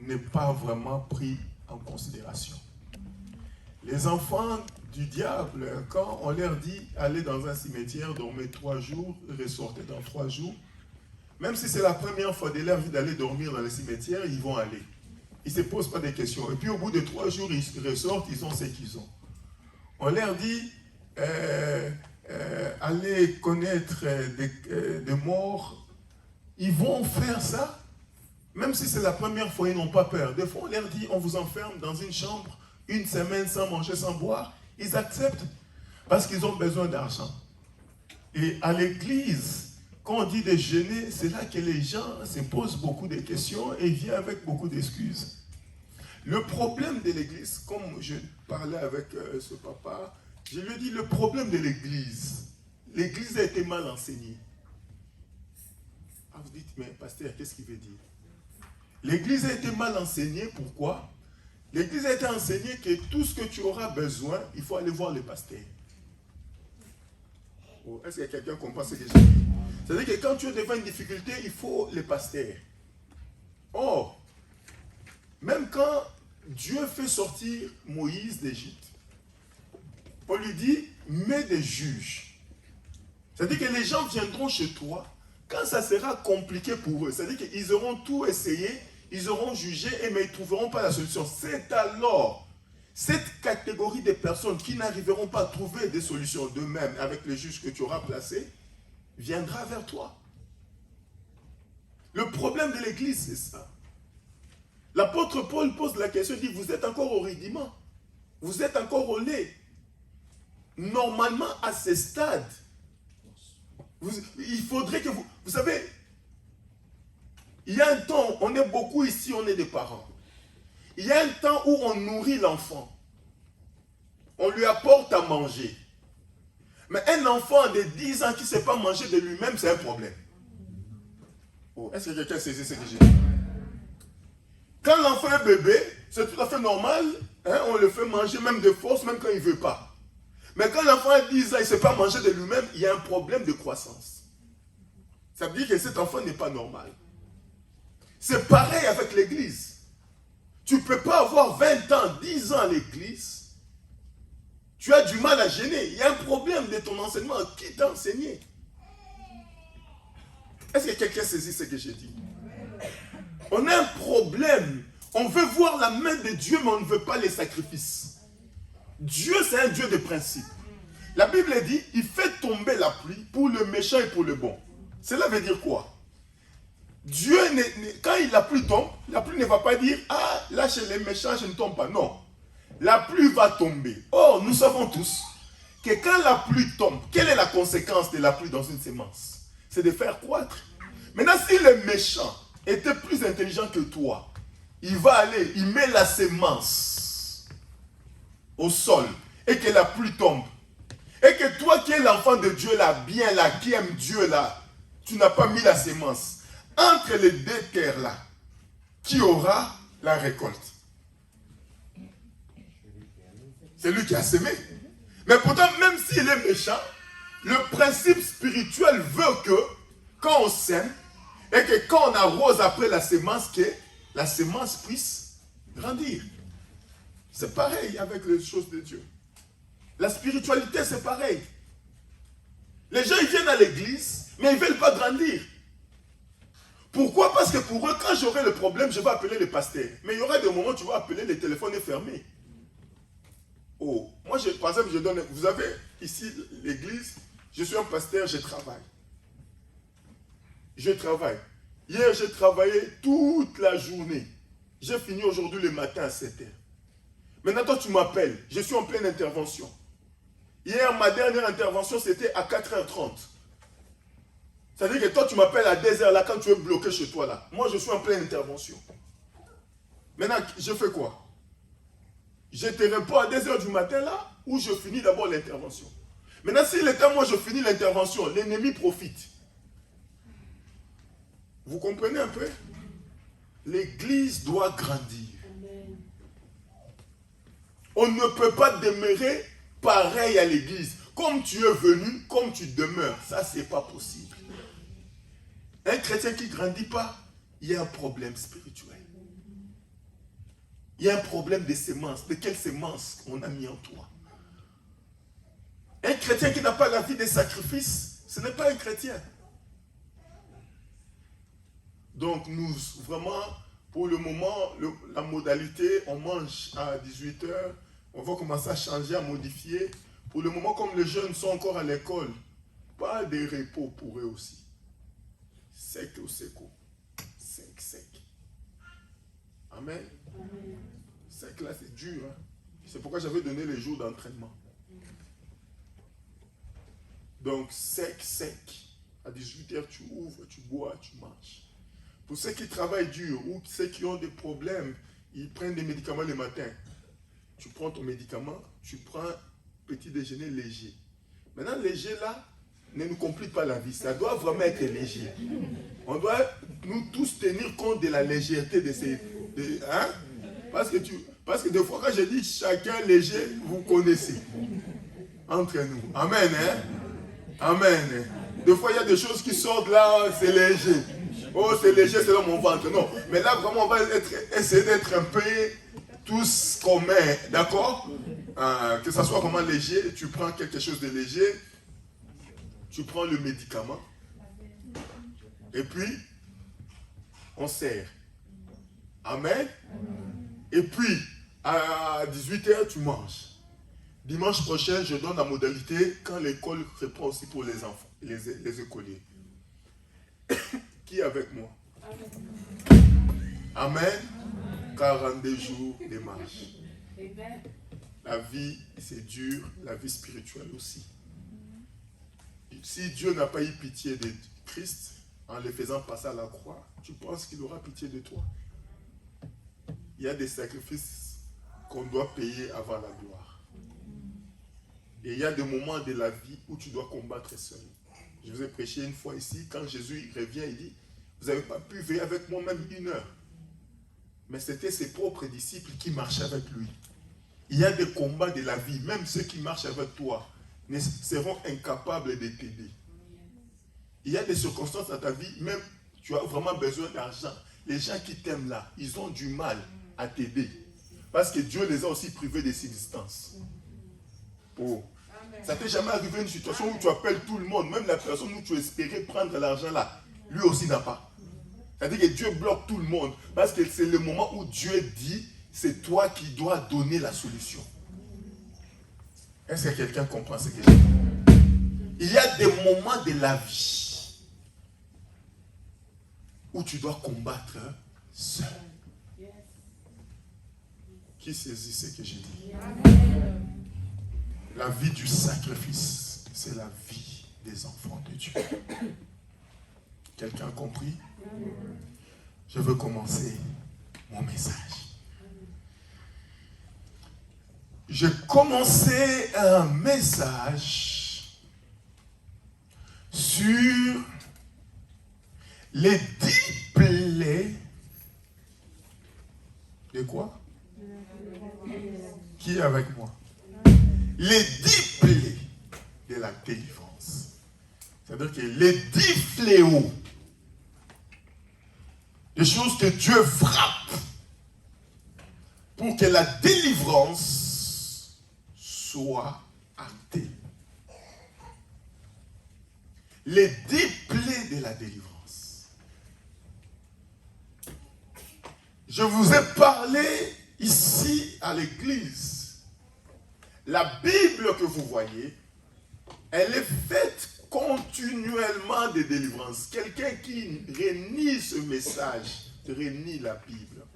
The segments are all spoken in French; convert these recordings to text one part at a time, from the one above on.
n'est pas vraiment pris en considération. Les enfants du diable, quand on leur dit allez dans un cimetière, dormez 3 jours, ressortez dans 3 jours, même si c'est la première fois de leur vie d'aller dormir dans le cimetière, ils vont aller. Ils ne se posent pas de questions. Et puis au bout de 3 jours, ils ressortent, ils ont ce qu'ils ont. On leur dit allez connaître des morts. Ils vont faire ça. Même si c'est la première fois, ils n'ont pas peur. Des fois, on leur dit, on vous enferme dans une chambre, 1 semaine sans manger, sans boire. Ils acceptent parce qu'ils ont besoin d'argent. Et à l'église, quand on dit de jeûner, c'est là que les gens se posent beaucoup de questions et viennent avec beaucoup d'excuses. Le problème de l'église, comme je parlais avec ce papa, je lui ai dit, le problème de l'église a été mal enseignée. Ah, vous dites, mais pasteur, qu'est-ce qu'il veut dire? L'église a été mal enseignée, pourquoi? L'église a été enseignée que tout ce que tu auras besoin, il faut aller voir le pasteur. Oh, est-ce que quelqu'un comprend ce que je dis? C'est-à-dire que quand tu es devant une difficulté, il faut le pasteur. Or, même quand Dieu fait sortir Moïse d'Égypte, on lui dit, mets des juges. C'est-à-dire que les gens viendront chez toi quand ça sera compliqué pour eux. C'est-à-dire qu'ils auront tout essayé, ils auront jugé, mais ils ne trouveront pas la solution. C'est alors cette catégorie de personnes qui n'arriveront pas à trouver des solutions d'eux-mêmes avec les juges que tu auras placés, viendra vers toi. Le problème de l'église, c'est ça. L'apôtre Paul pose la question, il dit, vous êtes encore au rudiment, vous êtes encore au lait. Normalement, à ce stade, il faudrait que vous... Vous savez, il y a un temps, on est beaucoup ici, on est des parents. Il y a un temps où on nourrit l'enfant. On lui apporte à manger. Mais un enfant de 10 ans qui ne sait pas manger de lui-même, c'est un problème. Oh, est-ce que quelqu'un saisit ce que j'ai dit? Quand l'enfant est bébé, c'est tout à fait normal. Hein, on le fait manger même de force, même quand il ne veut pas. Mais quand l'enfant a 10 ans, il ne sait pas manger de lui-même, il y a un problème de croissance. Ça veut dire que cet enfant n'est pas normal. C'est pareil avec l'église. Tu ne peux pas avoir 20 ans, 10 ans à l'église. Tu as du mal à gêner. Il y a un problème de ton enseignement. Qui t'a enseigné? Est-ce que quelqu'un saisit ce que j'ai dit? On a un problème. On veut voir la main de Dieu, mais on ne veut pas les sacrifices. Dieu, c'est un Dieu de principe. La Bible dit, il fait tomber la pluie pour le méchant et pour le bon. Cela veut dire quoi? Dieu, quand la pluie tombe, la pluie ne va pas dire, ah, là chez les méchants, je ne tombe pas. Non. La pluie va tomber. Or, nous savons tous que quand la pluie tombe, quelle est la conséquence de la pluie dans une semence? C'est de faire croître. Maintenant, si le méchant était plus intelligent que toi, il va aller, il met la semence au sol et que la pluie tombe. Et que toi qui es l'enfant de Dieu là, bien là, qui aime Dieu là, tu n'as pas mis la semence. Entre les deux terres là, qui aura la récolte? C'est lui qui a semé. Mais pourtant, même s'il est méchant, le principe spirituel veut que quand on sème, et que quand on arrose après la semence, que la semence puisse grandir. C'est pareil avec les choses de Dieu. La spiritualité, c'est pareil. Les gens, ils viennent à l'église, mais ils ne veulent pas grandir. Pourquoi? Parce que pour eux, quand j'aurai le problème, je vais appeler le pasteur. Mais il y aura des moments où tu vas appeler, le téléphone est fermé. Oh, moi, par exemple, je donne... Vous avez ici l'église, je suis un pasteur, je travaille. Je travaille. Hier, j'ai travaillé toute la journée. J'ai fini aujourd'hui le matin à 7h. Maintenant, toi, tu m'appelles. Je suis en pleine intervention. Hier, ma dernière intervention, c'était à 4h30. Ça veut dire que toi, tu m'appelles à 2h là, quand tu es bloqué chez toi là. Moi, je suis en pleine intervention. Maintenant, je fais quoi? Je te réponds à 2h du matin là, ou je finis d'abord l'intervention. Maintenant, si le temps, moi, je finis l'intervention, l'ennemi profite. Vous comprenez un peu? L'église doit grandir. On ne peut pas demeurer pareil à l'église. Comme tu es venu, comme tu demeures. Ça, c'est pas possible. Un chrétien qui ne grandit pas, il y a un problème spirituel. Il y a un problème de sémence. De quelle sémence on a mis en toi? Un chrétien qui n'a pas la vie des sacrifices, ce n'est pas un chrétien. Donc nous, vraiment, pour le moment, la modalité, on mange à 18h, on va commencer à changer, à modifier. Pour le moment, comme les jeunes sont encore à l'école, pas de repos pour eux aussi. Sec ou seco. Sec. Amen. Sec là, c'est dur. Hein? C'est pourquoi j'avais donné les jours d'entraînement. Donc, sec. À 18h, tu ouvres, tu bois, tu manges. Pour ceux qui travaillent dur ou ceux qui ont des problèmes, ils prennent des médicaments le matin. Tu prends ton médicament, tu prends petit déjeuner léger. Maintenant, léger là, ne nous complique pas la vie. Ça doit vraiment être léger. On doit nous tous tenir compte de la légèreté de ces... hein? Parce que des fois, quand je dis chacun léger, vous connaissez. Entre nous. Amen. Hein? Amen. Des fois, il y a des choses qui sortent là, c'est léger. Oh, c'est léger, c'est dans mon ventre. Non. Mais là, vraiment, on va essayer d'être un peu tous communs. D'accord? Que ça soit vraiment léger, tu prends quelque chose de léger, tu prends le médicament, et puis, on sert. Amen. Et puis, à 18h, tu manges. Dimanche prochain, je donne la modalité quand l'école reprend aussi pour les enfants, les écoliers. Qui est avec moi? Amen. 42 jours de marche. La vie, c'est dur, la vie spirituelle aussi. Si Dieu n'a pas eu pitié de Christ en le faisant passer à la croix, tu penses qu'il aura pitié de toi? Il y a des sacrifices qu'on doit payer avant la gloire. Et il y a des moments de la vie où tu dois combattre seul. Je vous ai prêché une fois ici, quand Jésus revient, il dit, vous n'avez pas pu veiller avec moi même 1 heure. Mais c'était ses propres disciples qui marchaient avec lui. Il y a des combats de la vie, même ceux qui marchent avec toi seront incapables de t'aider. Il y a des circonstances dans ta vie, même tu as vraiment besoin d'argent. Les gens qui t'aiment là, ils ont du mal à t'aider. Parce que Dieu les a aussi privés de subsistance. Oh. Ça t'est jamais arrivé une situation où tu appelles tout le monde, même la personne où tu espérais prendre l'argent là, lui aussi n'a pas. C'est-à-dire que Dieu bloque tout le monde, parce que c'est le moment où Dieu dit, c'est toi qui dois donner la solution. Est-ce que quelqu'un comprend ce que je dis? Il y a des moments de la vie où tu dois combattre seul. Qui saisit ce que je dis? La vie du sacrifice, c'est la vie des enfants de Dieu. Quelqu'un a compris? Je veux commencer mon message. J'ai commencé un message sur les 10 plaies de quoi? Qui est avec moi? Les 10 plaies de la délivrance. C'est-à-dire que les 10 fléaux, des choses que Dieu frappe pour que la délivrance soit actée. Les 10 plaies de la délivrance. Je vous ai parlé ici à l'église. La Bible que vous voyez, elle est faite continuellement de délivrance. Quelqu'un qui renie ce message, renie la Bible.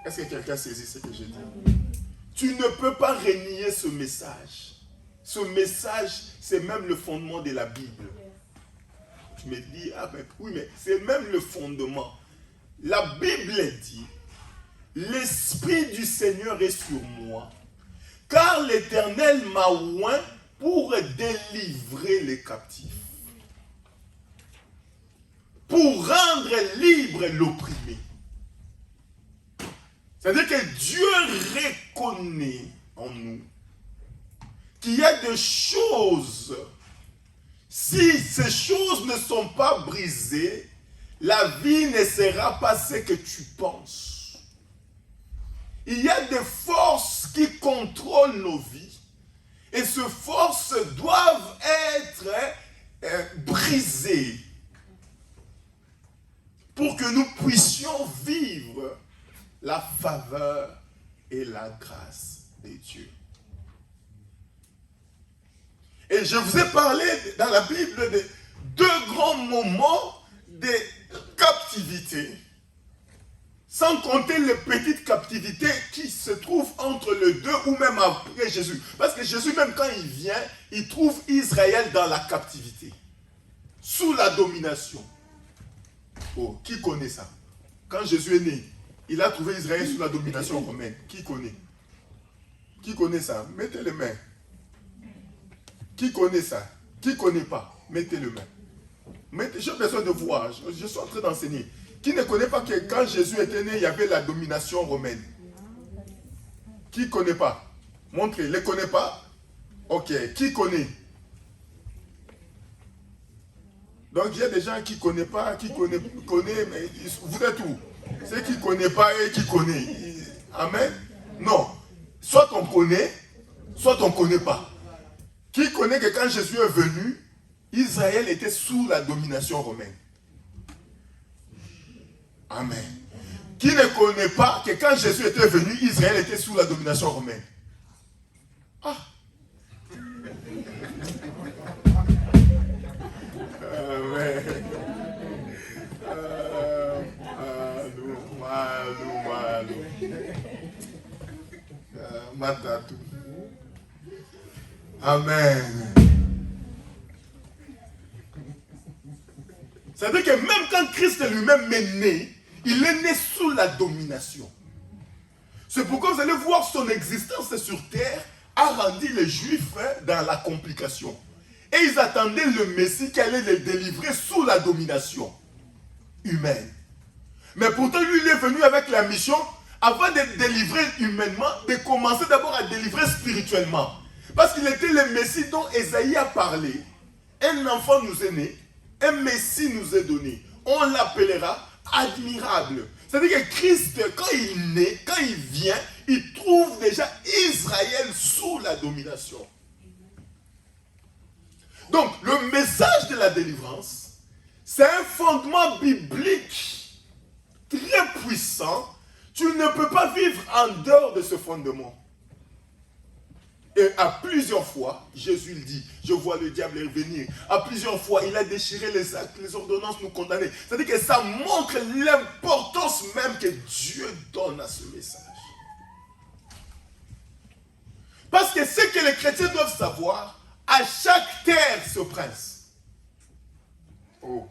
Est-ce que quelqu'un saisit ce que je dis? Tu ne peux pas renier ce message. Ce message, c'est même le fondement de la Bible. Tu me dis, ah ben oui, mais c'est même le fondement. La Bible dit, l'Esprit du Seigneur est sur moi, car l'Éternel m'a oint pour délivrer les captifs, pour rendre libre l'opprimé. C'est-à-dire que Dieu reconnaît en nous qu'il y a des choses, si ces choses ne sont pas brisées, la vie ne sera pas ce que tu penses. Il y a des forces qui contrôlent nos vies. Et ces forces doivent être brisées pour que nous puissions vivre la faveur et la grâce de Dieu. Et je vous ai parlé dans la Bible de 2 grands moments de captivité, sans compter les petites captivités qui se trouvent entre les 2 ou même après Jésus. Parce que Jésus, même quand il vient, il trouve Israël dans la captivité, sous la domination. Oh, qui connaît ça? Quand Jésus est né, il a trouvé Israël sous la domination romaine. Qui connaît? Qui connaît ça? Mettez les mains. Qui connaît ça? Qui ne connaît pas? Mettez les mains. J'ai besoin de voir. Je suis en train d'enseigner. Qui ne connaît pas que quand Jésus était né, il y avait la domination romaine? Qui ne connaît pas? Montrez. Ne les connaît pas? Ok. Qui connaît? Donc il y a des gens qui ne connaissent pas, qui connaissent, mais vous êtes où? Ceux qui ne connaissent pas et qui connaissent. Amen? Non. Soit on connaît, soit on ne connaît pas. Qui connaît que quand Jésus est venu, Israël était sous la domination romaine? Amen. Qui ne connaît pas que quand Jésus était venu, Israël était sous la domination romaine? Ah! Amen. Malou. Matatu. Amen. C'est-à-dire que même quand Christ lui-même est né, il est né sous la domination. C'est pourquoi vous allez voir son existence sur terre a rendu les Juifs dans la complication. Et ils attendaient le Messie qui allait les délivrer sous la domination humaine. Mais pourtant, lui, il est venu avec la mission, avant de délivrer humainement, de commencer d'abord à délivrer spirituellement. Parce qu'il était le Messie dont Ésaïe a parlé. Un enfant nous est né, un Messie nous est donné. On l'appellera admirable. C'est-à-dire que Christ, quand il naît, quand il vient, il trouve déjà Israël sous la domination. Donc, le message de la délivrance, c'est un fondement biblique très puissant. Tu ne peux pas vivre en dehors de ce fondement. Et à plusieurs fois, Jésus le dit, je vois le diable venir. À plusieurs fois, il a déchiré les actes, les ordonnances nous condamner. C'est-à-dire que ça montre l'importance même que Dieu donne à ce message. Parce que ce que les chrétiens doivent savoir, à chaque terre ce prince. Oh.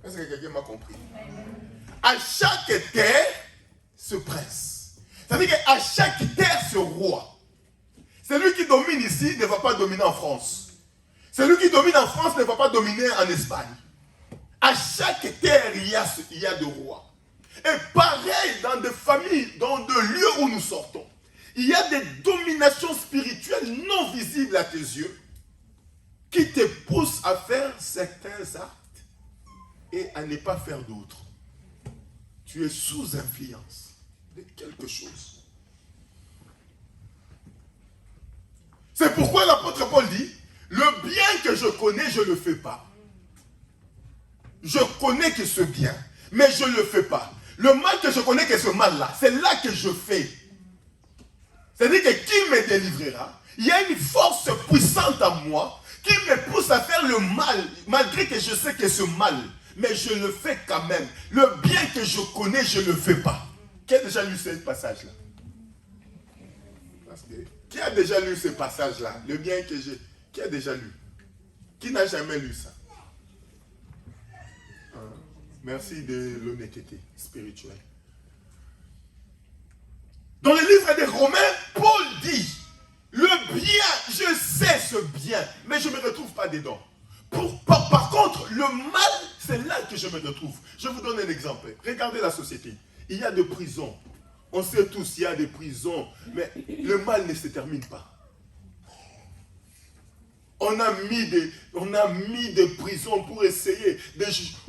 Est-ce que quelqu'un m'a compris? À chaque terre ce prince. C'est-à-dire qu'à chaque terre ce roi. Celui qui domine ici ne va pas dominer en France. Celui qui domine en France ne va pas dominer en Espagne. À chaque terre, il y a des rois. Et pareil, dans des familles, dans des lieux où nous sortons, il y a des dominations spirituelles non visibles à tes yeux qui te poussent à faire certains actes et à ne pas faire d'autres. Tu es sous influence de quelque chose. C'est pourquoi l'apôtre Paul dit, le bien que je connais, je ne le fais pas. Je connais que ce bien, mais je ne le fais pas. Le mal que je connais, que ce mal-là, c'est là que je fais. C'est-à-dire que qui me délivrera? Il y a une force puissante en moi qui me pousse à faire le mal, malgré que je sais que ce mal, mais je le fais quand même. Le bien que je connais, je ne le fais pas. Qui a déjà lu ce passage-là? Parce que, qui a déjà lu ce passage-là? Le bien que j'ai. Qui a déjà lu? Qui n'a jamais lu ça? Merci de l'honnêteté spirituelle. Dans le livre des Romains, Paul dit, le bien, je sais ce bien, mais je ne me retrouve pas dedans. Par contre, le mal, c'est là que je me retrouve. Je vous donne un exemple. Regardez la société. Il y a des prisons. On sait tous, il y a des prisons, mais le mal ne se termine pas. On a mis des prisons pour essayer.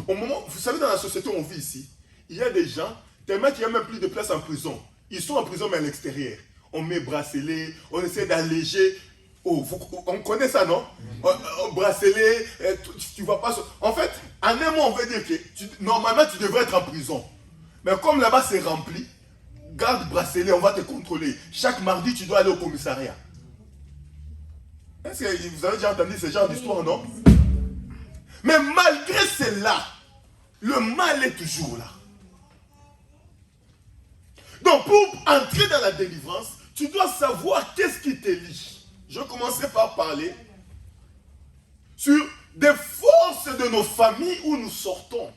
Au moment, vous savez, dans la société où on vit ici, il y a des gens, tellement qu'il n'y a même plus de place en prison. Ils sont en prison, mais à l'extérieur. On met bracelet, on essaie d'alléger. Oh, on connaît ça, non? Bracelet, tu vois pas. En fait, en un mot, on veut dire que normalement, tu devrais être en prison. Mais comme là-bas, c'est rempli, garde bracelet, on va te contrôler. Chaque mardi, tu dois aller au commissariat. Est-ce que vous avez déjà entendu ce genre d'histoire, non? Mais malgré cela, le mal est toujours là. Donc, pour entrer dans la délivrance, tu dois savoir qu'est-ce qui te lie. Je commencerai par parler sur des forces de nos familles où nous sortons.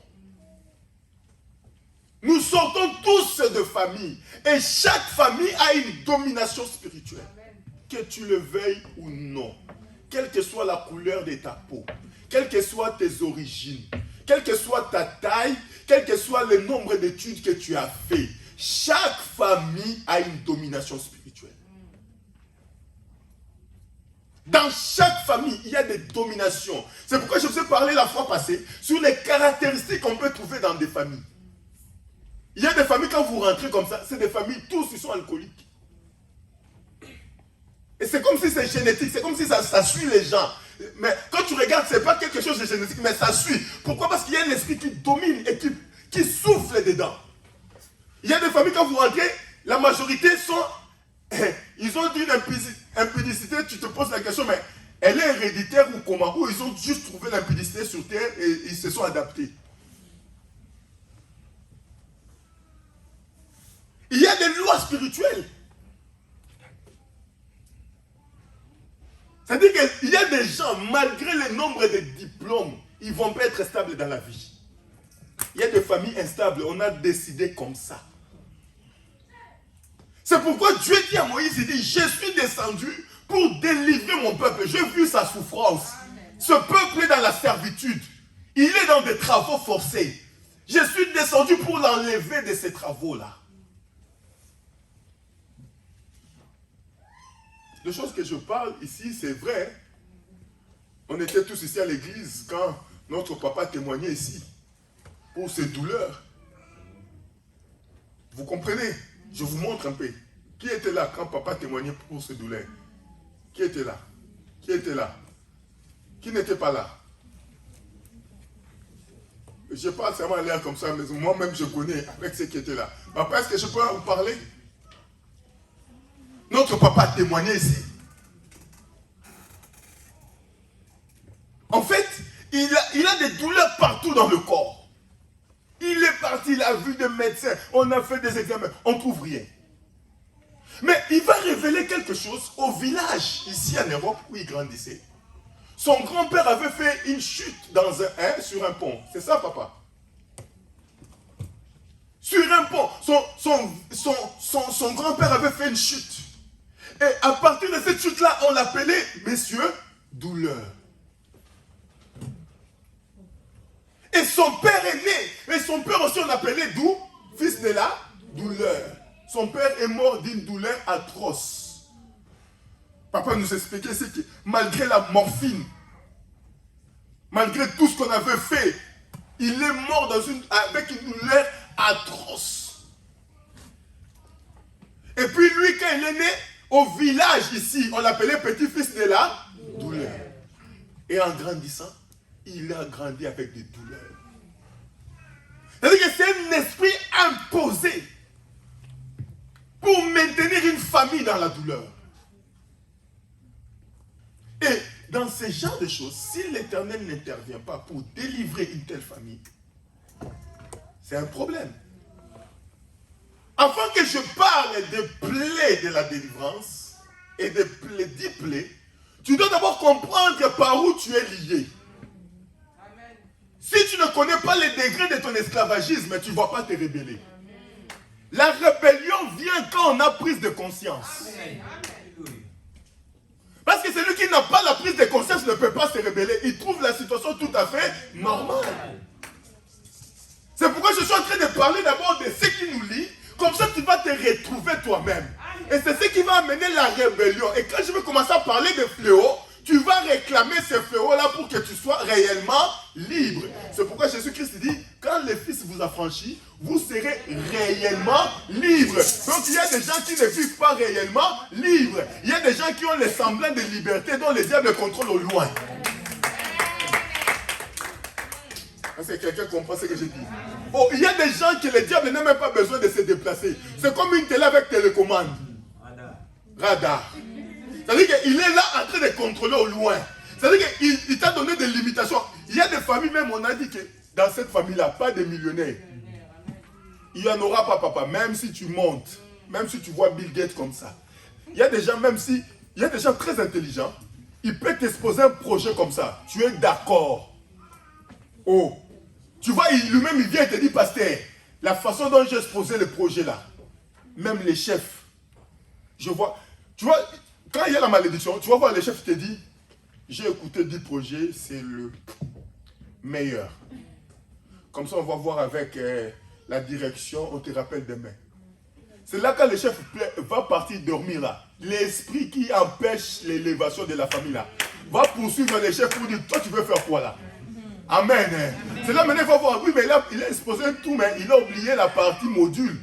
Nous sortons tous de famille. Et chaque famille a une domination spirituelle. Que tu le veuilles ou non. Quelle que soit la couleur de ta peau. Quelles que soient tes origines. Quelle que soit ta taille. Quel que soit le nombre d'études que tu as fait. Chaque famille a une domination spirituelle. Dans chaque famille, il y a des dominations. C'est pourquoi je vous ai parlé la fois passée sur les caractéristiques qu'on peut trouver dans des familles. Il y a des familles, quand vous rentrez comme ça, c'est des familles, tous ils sont alcooliques. Et c'est comme si c'est génétique, c'est comme si ça suit les gens. Mais quand tu regardes, ce n'est pas quelque chose de génétique, mais ça suit. Pourquoi? Parce qu'il y a un esprit qui domine et qui souffle dedans. Il y a des familles, quand vous rentrez, la majorité sont... Ils ont une impudicité, tu te poses la question, mais elle est héréditaire ou comment? Ou ils ont juste trouvé l'impudicité sur terre et ils se sont adaptés. Il y a des lois spirituelles. C'est-à-dire qu'il y a des gens, malgré le nombre de diplômes, ils ne vont pas être stables dans la vie. Il y a des familles instables, on a décidé comme ça. C'est pourquoi Dieu dit à Moïse, il dit, je suis descendu pour délivrer mon peuple. J'ai vu sa souffrance. Ce peuple est dans la servitude. Il est dans des travaux forcés. Je suis descendu pour l'enlever de ces travaux-là. Les choses que je parle ici, c'est vrai. On était tous ici à l'église quand notre papa témoignait ici pour ses douleurs. Vous comprenez? Je vous montre un peu. Qui était là quand papa témoignait pour ses douleurs? Qui était là? Qui était là? Qui n'était pas là? Je parle seulement à l'air comme ça, mais moi-même je connais avec ceux qui étaient là. Papa, est-ce que je peux vous parler? Notre papa témoignait ici. En fait, il a des douleurs partout dans le corps. Il est parti, il a vu des médecins, on a fait des examens, on ne trouve rien. Mais il va révéler quelque chose au village, ici en Europe, où il grandissait. Son grand-père avait fait une chute sur un pont. C'est ça, papa? Sur un pont. Son grand-père avait fait une chute. Et à partir de cette chute-là, on l'appelait Monsieur Douleur. Et son père est né. Et son père aussi, on l'appelait d'où? Fils de la douleur. Son père est mort d'une douleur atroce. Papa nous expliquait ce que malgré la morphine, malgré tout ce qu'on avait fait, il est mort avec une douleur atroce. Et puis lui, quand il est né, au village ici, on l'appelait petit-fils de la douleur. Et en grandissant, il a grandi avec des douleurs. C'est-à-dire que c'est un esprit imposé pour maintenir une famille dans la douleur. Et dans ce genre de choses, si l'Éternel n'intervient pas pour délivrer une telle famille, c'est un problème. Avant que je parle des plaies de la délivrance et des plaies, 10 plaies, tu dois d'abord comprendre par où tu es lié. Amen. Si tu ne connais pas les degrés de ton esclavagisme, tu ne vas pas te rébeller. La rébellion vient quand on a prise de conscience. Amen. Parce que celui qui n'a pas la prise de conscience ne peut pas se rébeller. Il trouve la situation tout à fait normale. C'est pourquoi je suis en train de parler d'abord de ce qui nous lie. Comme ça, tu vas te retrouver toi-même. Et c'est ce qui va amener la rébellion. Et quand je vais commencer à parler de fléaux, tu vas réclamer ces fléaux-là pour que tu sois réellement libre. C'est pourquoi Jésus-Christ dit, quand le Fils vous affranchit, vous serez réellement libre. Donc il y a des gens qui ne vivent pas réellement libres. Il y a des gens qui ont le semblant de liberté dont le diable contrôle au loin. Est-ce que quelqu'un comprend ce que je dis? Oh, il y a des gens que le diable n'a même pas besoin de se déplacer. C'est comme une télé avec télécommande. Radar. C'est-à-dire qu'il est là en train de contrôler au loin. C'est-à-dire qu'il t'a donné des limitations. Il y a des familles, même on a dit que dans cette famille-là, pas de millionnaires. Il n'y en aura pas, papa, même si tu montes, même si tu vois Bill Gates comme ça. Il y a des gens, même si, il y a des gens très intelligents, ils peuvent t'exposer un projet comme ça. Tu es d'accord. Oh, tu vois, lui-même, il vient et te dit, pasteur, la façon dont j'ai exposé le projet là, même les chefs, je vois, tu vois, quand il y a la malédiction, tu vas voir les chefs te disent, j'ai écouté 10 projets, c'est le meilleur. Comme ça, on va voir avec la direction, on te rappelle demain. C'est là quand le chef va partir dormir là. L'esprit qui empêche l'élévation de la famille là, va poursuivre les chefs pour dire, toi tu veux faire quoi là? Amen. C'est là maintenant il va voir, oui mais là, il a exposé tout, mais il a oublié la partie module.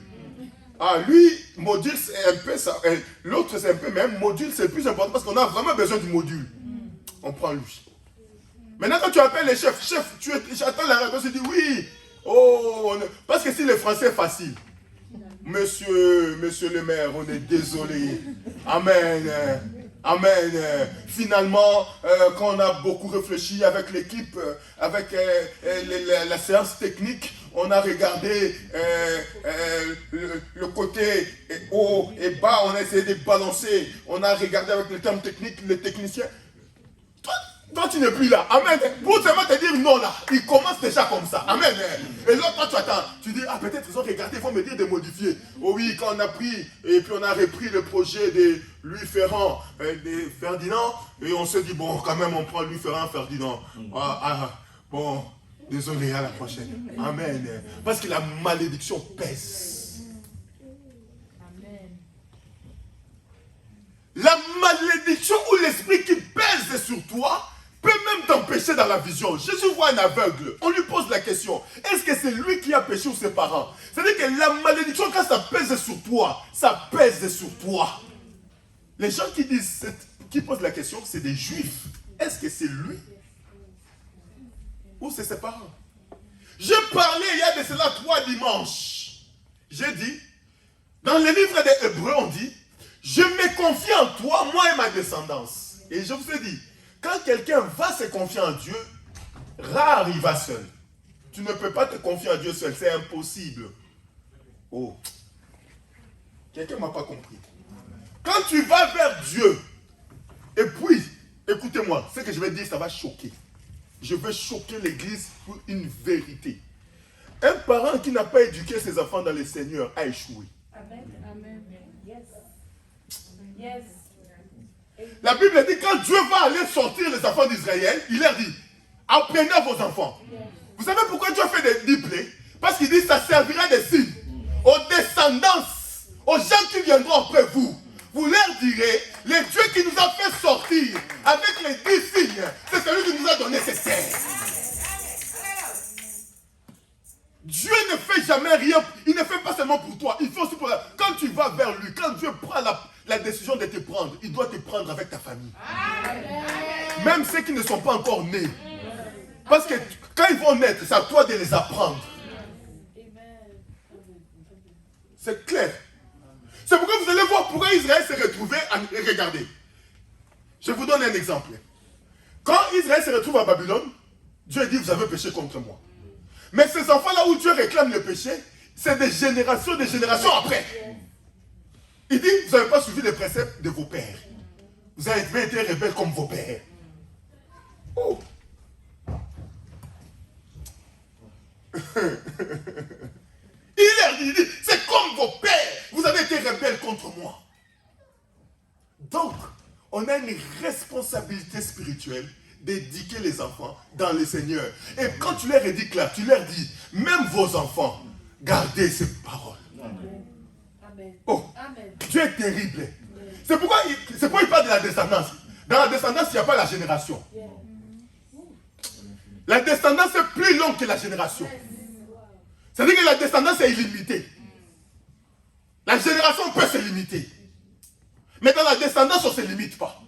Ah lui, module c'est un peu ça, l'autre c'est un peu, même module c'est plus important parce qu'on a vraiment besoin du module. On prend lui. Maintenant quand tu appelles les chefs, chef, j'attends la réponse, tu dis oui. Oh, parce que si le français est facile. Monsieur le maire, on est désolé. Amen. Amen. Finalement, quand on a beaucoup réfléchi avec l'équipe, avec la séance technique, on a regardé le côté haut et bas, on a essayé de balancer. On a regardé avec le terme technique, les techniciens. Toi, tu n'es plus là. Amen. Pour seulement te dire non là. Il commence déjà comme ça. Amen. Et là, toi, tu attends. Tu dis, ah, peut-être ils ont regardé, ils vont me dire de modifier. Oh oui, quand on a pris, et puis on a repris le projet de Louis Ferrand, de Ferdinand, et on se dit, bon, quand même, on prend Louis Ferrand, Ferdinand. Bon, désolé, à la prochaine. Amen. Parce que la malédiction pèse. Amen. La malédiction ou l'esprit qui pèse sur toi peut même t'empêcher dans la vision. Jésus voit un aveugle. On lui pose la question. Est-ce que c'est lui qui a péché ou ses parents? C'est-à-dire que la malédiction, quand ça pèse sur toi, ça pèse sur toi. Les gens qui posent la question, c'est des juifs. Est-ce que c'est lui? Ou c'est ses parents? Je parlais il y a de cela 3 dimanches. J'ai dit, dans le livre des Hébreux, on dit, je me confie en toi, moi et ma descendance. Et je vous ai dit, quand quelqu'un va se confier en Dieu, rare il va seul. Tu ne peux pas te confier en Dieu seul, c'est impossible. Oh, quelqu'un ne m'a pas compris. Quand tu vas vers Dieu, et puis, écoutez-moi, ce que je vais dire, ça va choquer. Je vais choquer l'église pour une vérité. Un parent qui n'a pas éduqué ses enfants dans le Seigneur a échoué. Amen. Amen. Yes. Yes. La Bible dit quand Dieu va aller sortir les enfants d'Israël, il leur dit, apprenez vos enfants. Vous savez pourquoi Dieu fait des plaies? Parce qu'il dit ça servira de signe aux descendances, aux gens qui viendront après vous. Vous leur direz, le Dieu qui nous a fait sortir avec les 10 signes, c'est celui qui nous a donné cette terre. Dieu ne fait jamais rien, il ne fait pas seulement pour toi, il fait aussi pour toi. Quand tu vas vers lui, quand Dieu prend la décision de te prendre, il doit te prendre avec ta famille. Même ceux qui ne sont pas encore nés. Parce que quand ils vont naître, c'est à toi de les apprendre. C'est clair. C'est pourquoi vous allez voir pourquoi Israël s'est retrouvé à... Regardez. Je vous donne un exemple. Quand Israël se retrouve à Babylone, Dieu dit, vous avez péché contre moi. Mais ces enfants-là où Dieu réclame le péché, c'est des générations après. Il dit, vous n'avez pas suivi les préceptes de vos pères. Vous avez été rebelles comme vos pères. Oh. Il dit, c'est comme vos pères. Vous avez été rebelles contre moi. Donc, on a une responsabilité spirituelle d'éduquer les enfants dans le Seigneur. Et quand tu leur éduques là, tu leur dis, même vos enfants, gardez ces paroles. Amen. Oh, Amen. Dieu est terrible. C'est pourquoi il parle de la descendance. Dans la descendance, il n'y a pas la génération. La descendance est plus longue que la génération. C'est-à-dire que la descendance est illimitée. La génération peut se limiter. Mais dans la descendance, on ne se limite pas.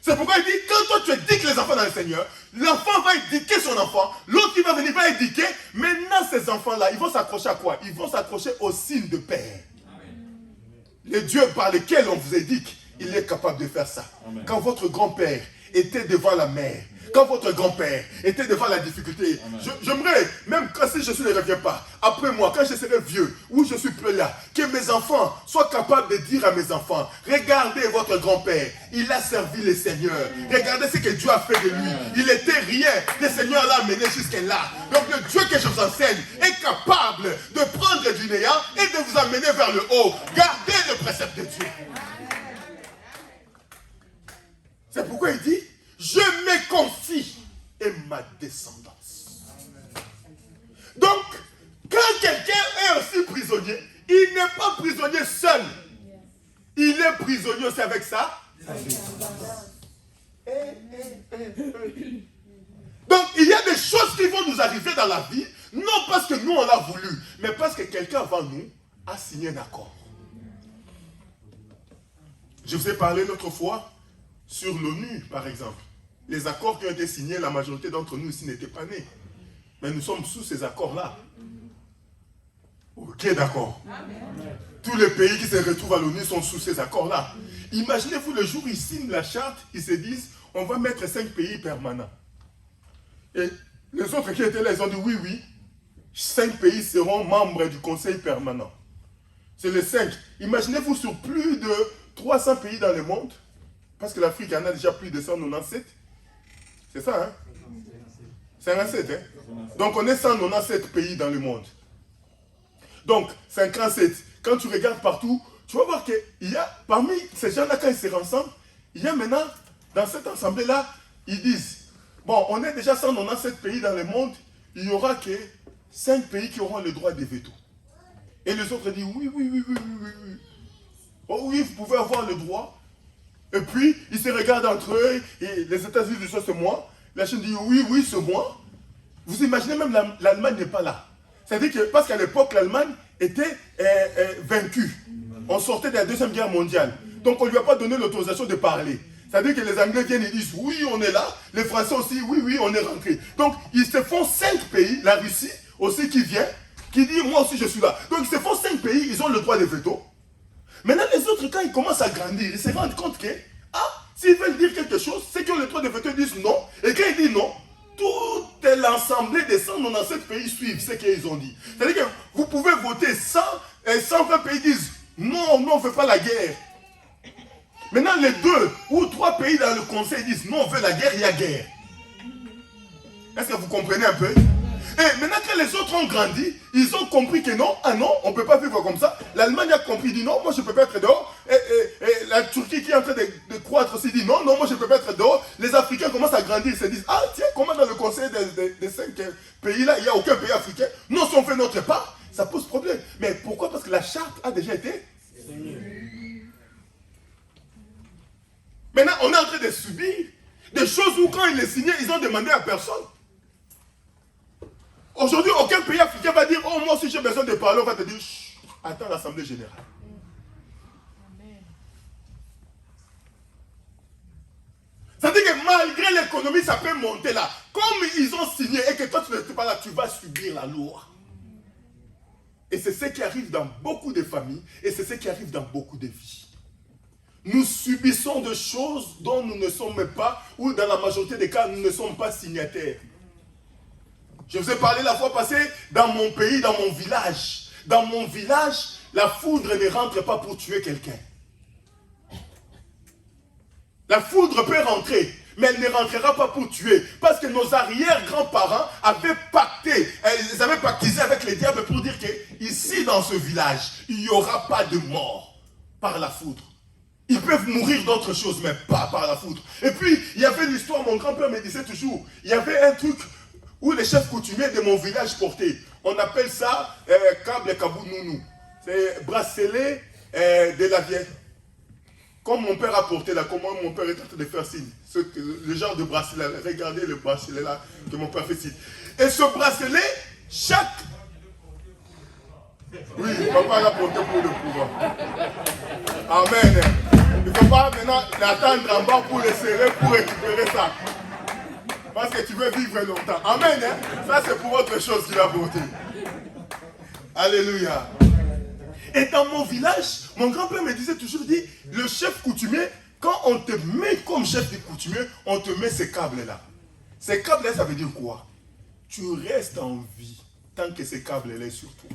C'est pourquoi il dit, quand toi tu éduques les enfants dans le Seigneur, l'enfant va éduquer son enfant, l'autre qui va venir va éduquer. Maintenant, ces enfants-là, ils vont s'accrocher à quoi? Ils vont s'accrocher au signe de Père. Le Dieu par lequel on vous éduque, il est capable de faire ça. Amen. Quand votre grand-père était devant la mer, quand votre grand-père était devant la difficulté, j'aimerais, même quand si je ne reviens pas, après moi, quand je serai vieux, ou je suis plus là, que mes enfants soient capables de dire à mes enfants, regardez votre grand-père, il a servi le Seigneur, regardez ce que Dieu a fait de lui, il était rien, le Seigneur l'a amené jusqu'à là. Donc le Dieu que je vous enseigne est capable de prendre du néant et de vous amener vers le haut. Gardez le précepte de Dieu. C'est pourquoi il dit, je me confie et ma descendance. Donc, quand quelqu'un est aussi prisonnier, il n'est pas prisonnier seul. Il est prisonnier aussi avec ça. Donc, il y a des choses qui vont nous arriver dans la vie, non parce que nous on l'a voulu, mais parce que quelqu'un avant nous a signé un accord. Je vous ai parlé l'autre fois sur l'ONU, par exemple. Les accords qui ont été signés, la majorité d'entre nous ici n'étaient pas nés. Mais nous sommes sous ces accords-là. Ok, d'accord. Tous les pays qui se retrouvent à l'ONU sont sous ces accords-là. Imaginez-vous le jour où ils signent la charte, ils se disent, on va mettre 5 pays permanents. Et les autres qui étaient là, ils ont dit, oui, oui, 5 pays seront membres du Conseil permanent. C'est les 5. Imaginez-vous sur plus de 300 pays dans le monde, parce que l'Afrique en a déjà plus de 197. C'est ça, hein? 57, hein? Donc on est 197 pays dans le monde. Donc, 57. Quand tu regardes partout, tu vas voir qu'il y a, parmi ces gens-là, quand ils se rassemblent, il y a maintenant, dans cette assemblée-là, ils disent, bon, on est déjà 197 pays dans le monde, il n'y aura que 5 pays qui auront le droit de veto. Et les autres disent, oui, oui, oui, oui, oui, oui. Oh oui, vous pouvez avoir le droit. Et puis, ils se regardent entre eux, et les États-Unis disent, c'est moi. La Chine dit, oui, oui, c'est moi. Vous imaginez même l'Allemagne n'est pas là. C'est-à-dire que, parce qu'à l'époque, l'Allemagne était vaincue. On sortait de la Deuxième Guerre mondiale. Donc, on ne lui a pas donné l'autorisation de parler. C'est-à-dire que les Anglais viennent et disent, oui, on est là. Les Français aussi, oui, oui, on est rentré. Donc, ils se font 5 pays, la Russie aussi qui vient, qui dit, moi aussi, je suis là. Donc, ils se font 5 pays, ils ont le droit de veto. Maintenant, les autres, quand ils commencent à grandir, ils se rendent compte que, s'ils veulent dire quelque chose, ceux qui ont le droit de veto disent non. Et quand ils disent non, toute l'assemblée des 197 pays suivent ce qu'ils ont dit. C'est-à-dire que vous pouvez voter 100 et 120 pays disent non, non, on ne veut pas la guerre. Maintenant, les 2 ou 3 pays dans le conseil disent non, on veut la guerre, il y a guerre. Est-ce que vous comprenez un peu? Et maintenant que les autres ont grandi, ils ont compris que non, non, on ne peut pas vivre comme ça. L'Allemagne a compris, dit non, moi je ne peux pas être dehors. Et la Turquie qui est en train de croître aussi dit non, non, moi je ne peux pas être dehors. Les Africains commencent à grandir, ils se disent, tiens, comment dans le conseil des 5 pays-là, il n'y a aucun pays africain? Non, si on fait notre part, ça pose problème. Mais pourquoi? Parce que la charte a déjà été. Maintenant, on est en train de subir des choses où quand ils les signaient, ils ont demandé à personne. Aujourd'hui, aucun pays africain va dire, oh, moi, si j'ai besoin de parler, on va te dire, chut, attends l'Assemblée générale. C'est-à-dire que malgré l'économie, ça peut monter là. Comme ils ont signé et que toi, tu n'étais pas là, tu vas subir la loi. Et c'est ce qui arrive dans beaucoup de familles et c'est ce qui arrive dans beaucoup de vies. Nous subissons des choses dont nous ne sommes pas, ou dans la majorité des cas, nous ne sommes pas signataires. Je vous ai parlé la fois passée, dans mon pays, dans mon village. Dans mon village, la foudre ne rentre pas pour tuer quelqu'un. La foudre peut rentrer, mais elle ne rentrera pas pour tuer. Parce que nos arrière-grands-parents avaient pacté, ils avaient pactisé avec les diables pour dire que ici dans ce village, il n'y aura pas de mort par la foudre. Ils peuvent mourir d'autres choses, mais pas par la foudre. Et puis, il y avait l'histoire, mon grand-père me disait toujours, il y avait un truc où les chefs coutumiers de mon village portaient. On appelle ça câble kabounounou. C'est bracelet de la vieille. Comme mon père a porté là, comment mon père est en train de faire signe. Le genre de bracelet, regardez le bracelet là que mon père fait signe. Et ce bracelet, chaque Oui, papa l'a porté pour le pouvoir. Amen. Il ne faut pas maintenant l'attendre en bas pour le serrer, pour récupérer ça. Parce que tu veux vivre longtemps. Amen. Ça, c'est pour autre chose qu'il a porté. Alléluia. Et dans mon village, mon grand-père me disait toujours, le chef coutumier, quand on te met comme chef de coutumier, on te met ces câbles-là. Ces câbles-là, ça veut dire quoi? Tu restes en vie tant que ces câbles-là sont sur toi.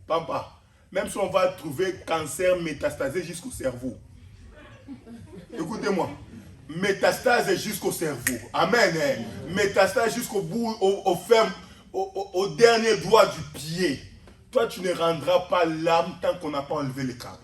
Papa, même si on va trouver cancer métastasé jusqu'au cerveau. Écoutez-moi. Métastase jusqu'au cerveau. Amen. Métastase jusqu'au bout, au dernier doigt du pied. Toi, tu ne rendras pas l'âme tant qu'on n'a pas enlevé les câbles.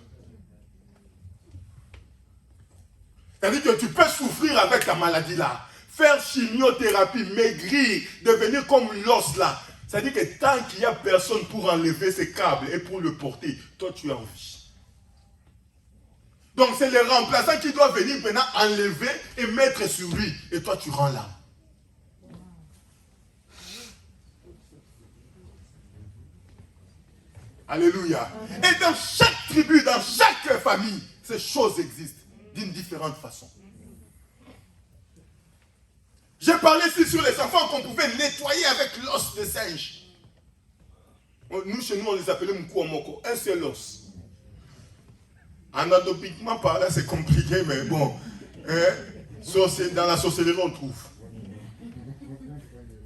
C'est-à-dire que tu peux souffrir avec ta maladie là, faire chimiothérapie, maigrir, devenir comme l'os là. C'est-à-dire que tant qu'il n'y a personne pour enlever ces câbles et pour le porter, toi tu es en vie. Donc c'est le remplaçant qui doit venir maintenant enlever et mettre sur lui. Et toi tu rends l'âme. Alléluia. Et dans chaque tribu, dans chaque famille, ces choses existent d'une différente façon. J'ai parlé ici sur les enfants qu'on pouvait nettoyer avec l'os de singe. Nous, chez nous, on les appelait moukou-moko, un seul os. Anatomiquement parlant, c'est compliqué, mais bon, dans la sorcellerie, on trouve.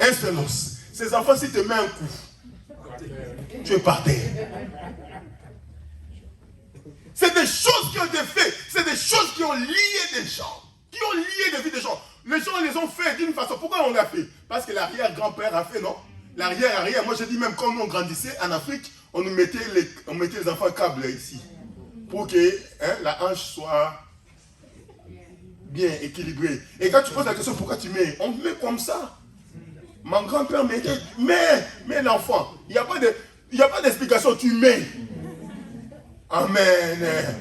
Un seul os. Ces enfants, si tu te mets un coup, tu es par terre. C'est des choses qui ont été faites, c'est des choses qui ont lié des gens, qui ont lié les vies des gens. Les gens les ont fait d'une façon. Pourquoi on l'a fait? Parce que l'arrière-grand-père a fait, non? L'arrière-arrière. Moi, je dis même quand on grandissait en Afrique, on mettait les enfants câbles ici. Pour que la hanche soit bien équilibrée. Et quand tu poses la question, pourquoi tu mets? On met comme ça. Mon grand-père mettait, mais l'enfant, il n'y a pas d'explication, tu mets. Amen.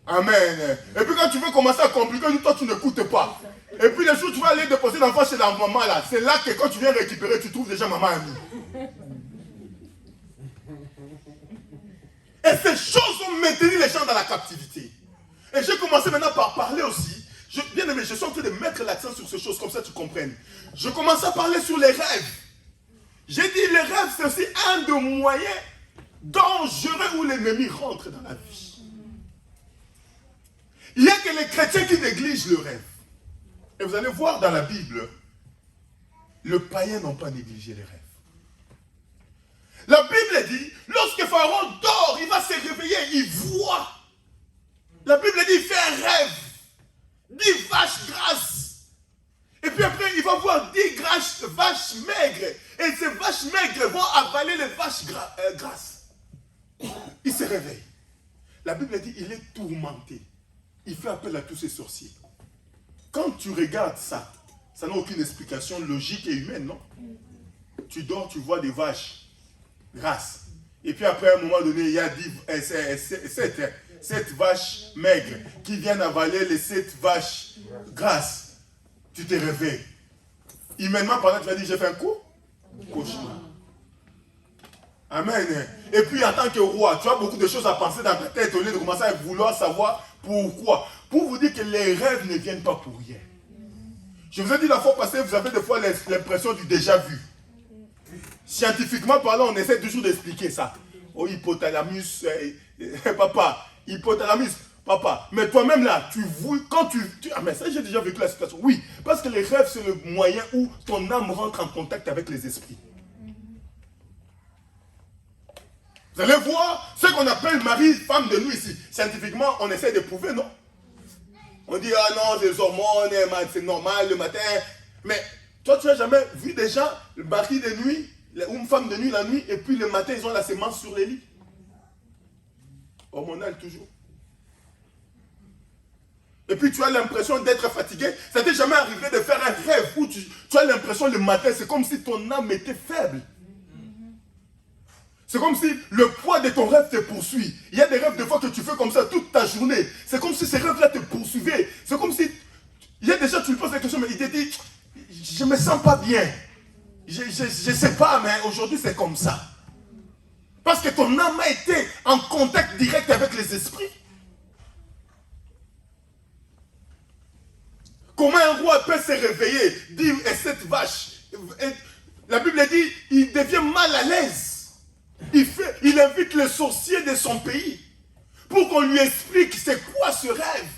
Amen. Et puis quand tu veux commencer à compliquer, toi tu n'écoutes pas. Et puis les jours où tu vas aller déposer l'enfant chez la maman là, c'est là que quand tu viens récupérer, tu trouves déjà maman amie. Et ces choses ont maintenu les gens dans la captivité. Et j'ai commencé maintenant par parler aussi. Bien aimé, je suis en train de mettre l'accent sur ces choses, comme ça tu comprennes. Je commence à parler sur les rêves. J'ai dit les rêves, c'est aussi un des moyens dangereux où l'ennemi rentre dans la vie. Il n'y a que les chrétiens qui négligent le rêve. Et vous allez voir dans la Bible, le païen n'a pas négligé les rêves. La Bible dit, lorsque Pharaon dort, il va se réveiller, il voit. La Bible dit, il fait un rêve. 10 vaches grasses. Et puis après, il va voir 10 vaches maigres. Et ces vaches maigres vont avaler les vaches grasses. Il se réveille. La Bible dit, il est tourmenté. Il fait appel à tous ces sorciers. Quand tu regardes ça, ça n'a aucune explication logique et humaine, non? Tu dors, tu vois des vaches grasses. Et puis après, à un moment donné, il y a 7 vaches maigres qui viennent avaler les 7 vaches grasses. Tu te réveilles. Humainement parlant, tu vas dire, j'ai fait un coup? Cauchemar. Amen. Et puis en tant que roi, tu as beaucoup de choses à penser dans ta tête au lieu de commencer à vouloir savoir pourquoi. Pour vous dire que les rêves ne viennent pas pour rien. Je vous ai dit la fois passée, vous avez des fois l'impression du déjà vu. Scientifiquement parlant, on essaie toujours d'expliquer ça. Oh, hypothalamus, papa, hypothalamus, papa. Mais toi-même là, tu vois, quand ah mais ça j'ai déjà vécu la situation. Oui, parce que les rêves c'est le moyen où ton âme rentre en contact avec les esprits. Vous allez voir ce qu'on appelle mari, femme de nuit ici. Scientifiquement, on essaie de prouver, non? On dit, ah non, les hormones, c'est normal le matin. Mais toi, tu n'as jamais vu des gens, le mari de nuit, ou une femme de nuit la nuit, et puis le matin, ils ont la sémence sur les lits. Hormonal toujours. Et puis tu as l'impression d'être fatigué. Ça t'est jamais arrivé de faire un rêve où tu as l'impression le matin, c'est comme si ton âme était faible. C'est comme si le poids de ton rêve te poursuit. Il y a des rêves de fois que tu fais comme ça toute ta journée. C'est comme si ces rêves-là te poursuivaient. C'est comme si... Il y a des gens, tu lui poses la question, mais il te dit, je ne me sens pas bien. Je ne sais pas, mais aujourd'hui c'est comme ça. Parce que ton âme a été en contact direct avec les esprits. Comment un roi peut se réveiller, dire, et cette vache, la Bible dit, il devient mal à l'aise. Il invite les sorciers de son pays pour qu'on lui explique c'est quoi ce rêve.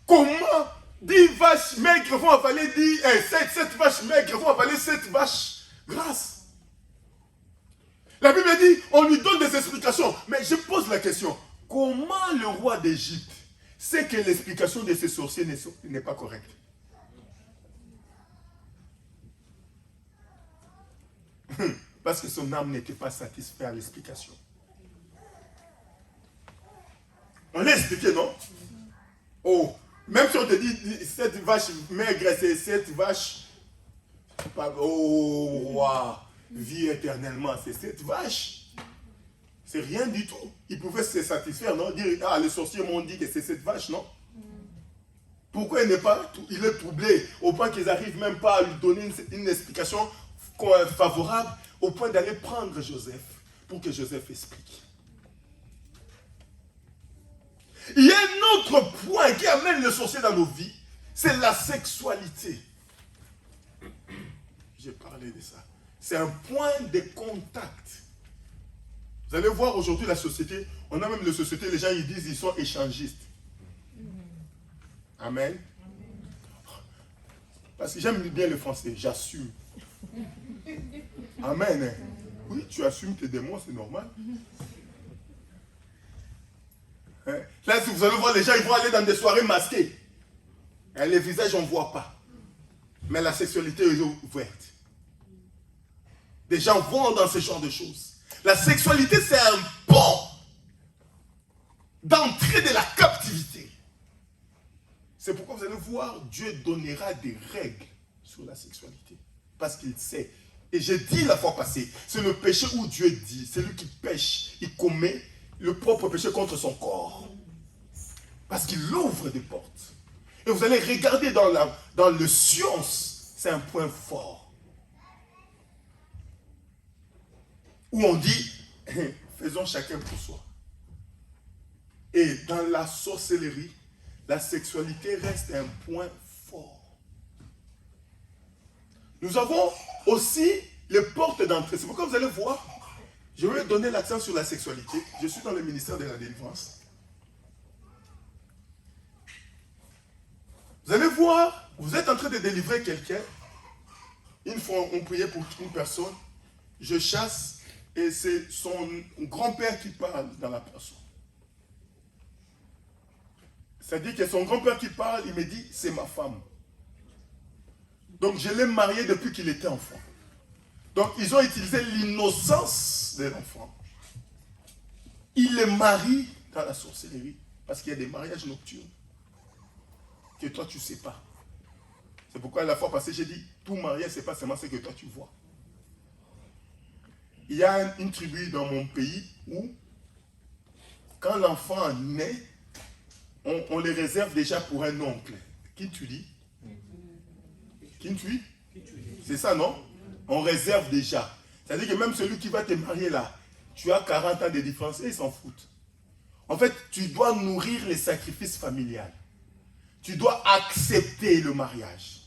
Comment 10 vaches maigres vont avaler 7 vaches maigres vont avaler 7 vaches grasses. La Bible dit, on lui donne des explications. Mais je pose la question, comment le roi d'Égypte sait que l'explication de ces sorciers n'est pas correcte? Parce que son âme n'était pas satisfaite à l'explication. On l'a expliqué, non? Oh, même si on te dit cette vache maigre, c'est cette vache, oh, roi, vie éternellement, c'est cette vache. C'est rien du tout. Ils pouvaient se satisfaire, non? Dire, ah, les sorciers m'ont dit que c'est cette vache, non? Pourquoi il est troublé au point qu'ils n'arrivent même pas à lui donner une explication favorable, au point d'aller prendre Joseph pour que Joseph explique. Il y a un autre point qui amène le sorcier dans nos vies, c'est la sexualité. J'ai parlé de ça. C'est un point de contact. Vous allez voir aujourd'hui la société, on a même la société, les gens ils disent ils sont échangistes. Amen. Parce que j'aime bien le français, j'assume. Amen. Oui, tu assumes tes démons, c'est normal. Là, si vous allez voir les gens, ils vont aller dans des soirées masquées. Les visages, on ne voit pas. Mais la sexualité est ouverte. Des gens vont dans ce genre de choses. La sexualité, c'est un pont d'entrée de la captivité. C'est pourquoi vous allez voir, Dieu donnera des règles sur la sexualité. Parce qu'il sait. Et j'ai dit la fois passée, c'est le péché où Dieu dit, c'est lui qui pêche, il commet le propre péché contre son corps. Parce qu'il ouvre des portes. Et vous allez regarder dans le science, c'est un point fort. Où on dit, faisons chacun pour soi. Et dans la sorcellerie, la sexualité reste un point fort. Nous avons aussi les portes d'entrée. C'est pourquoi vous allez voir, je vais donner l'accent sur la sexualité. Je suis dans le ministère de la délivrance. Vous allez voir, vous êtes en train de délivrer quelqu'un. Une fois, on priait pour une personne. Je chasse et c'est son grand-père qui parle dans la personne. C'est-à-dire que son grand-père qui parle, il me dit, c'est ma femme. Donc je l'ai marié depuis qu'il était enfant. Donc ils ont utilisé l'innocence de l'enfant. Il les marie dans la sorcellerie. Parce qu'il y a des mariages nocturnes que toi tu ne sais pas. C'est pourquoi la fois passée j'ai dit, tout mariage c'est pas seulement ce que toi tu vois. Il y a une tribu dans mon pays où quand l'enfant naît, on les réserve déjà pour un oncle. Qui tu dis? Qui tu dis? C'est ça, non? On réserve déjà. C'est-à-dire que même celui qui va te marier là, tu as 40 ans de différence et ils s'en foutent. En fait, tu dois nourrir les sacrifices familiales. Tu dois accepter le mariage.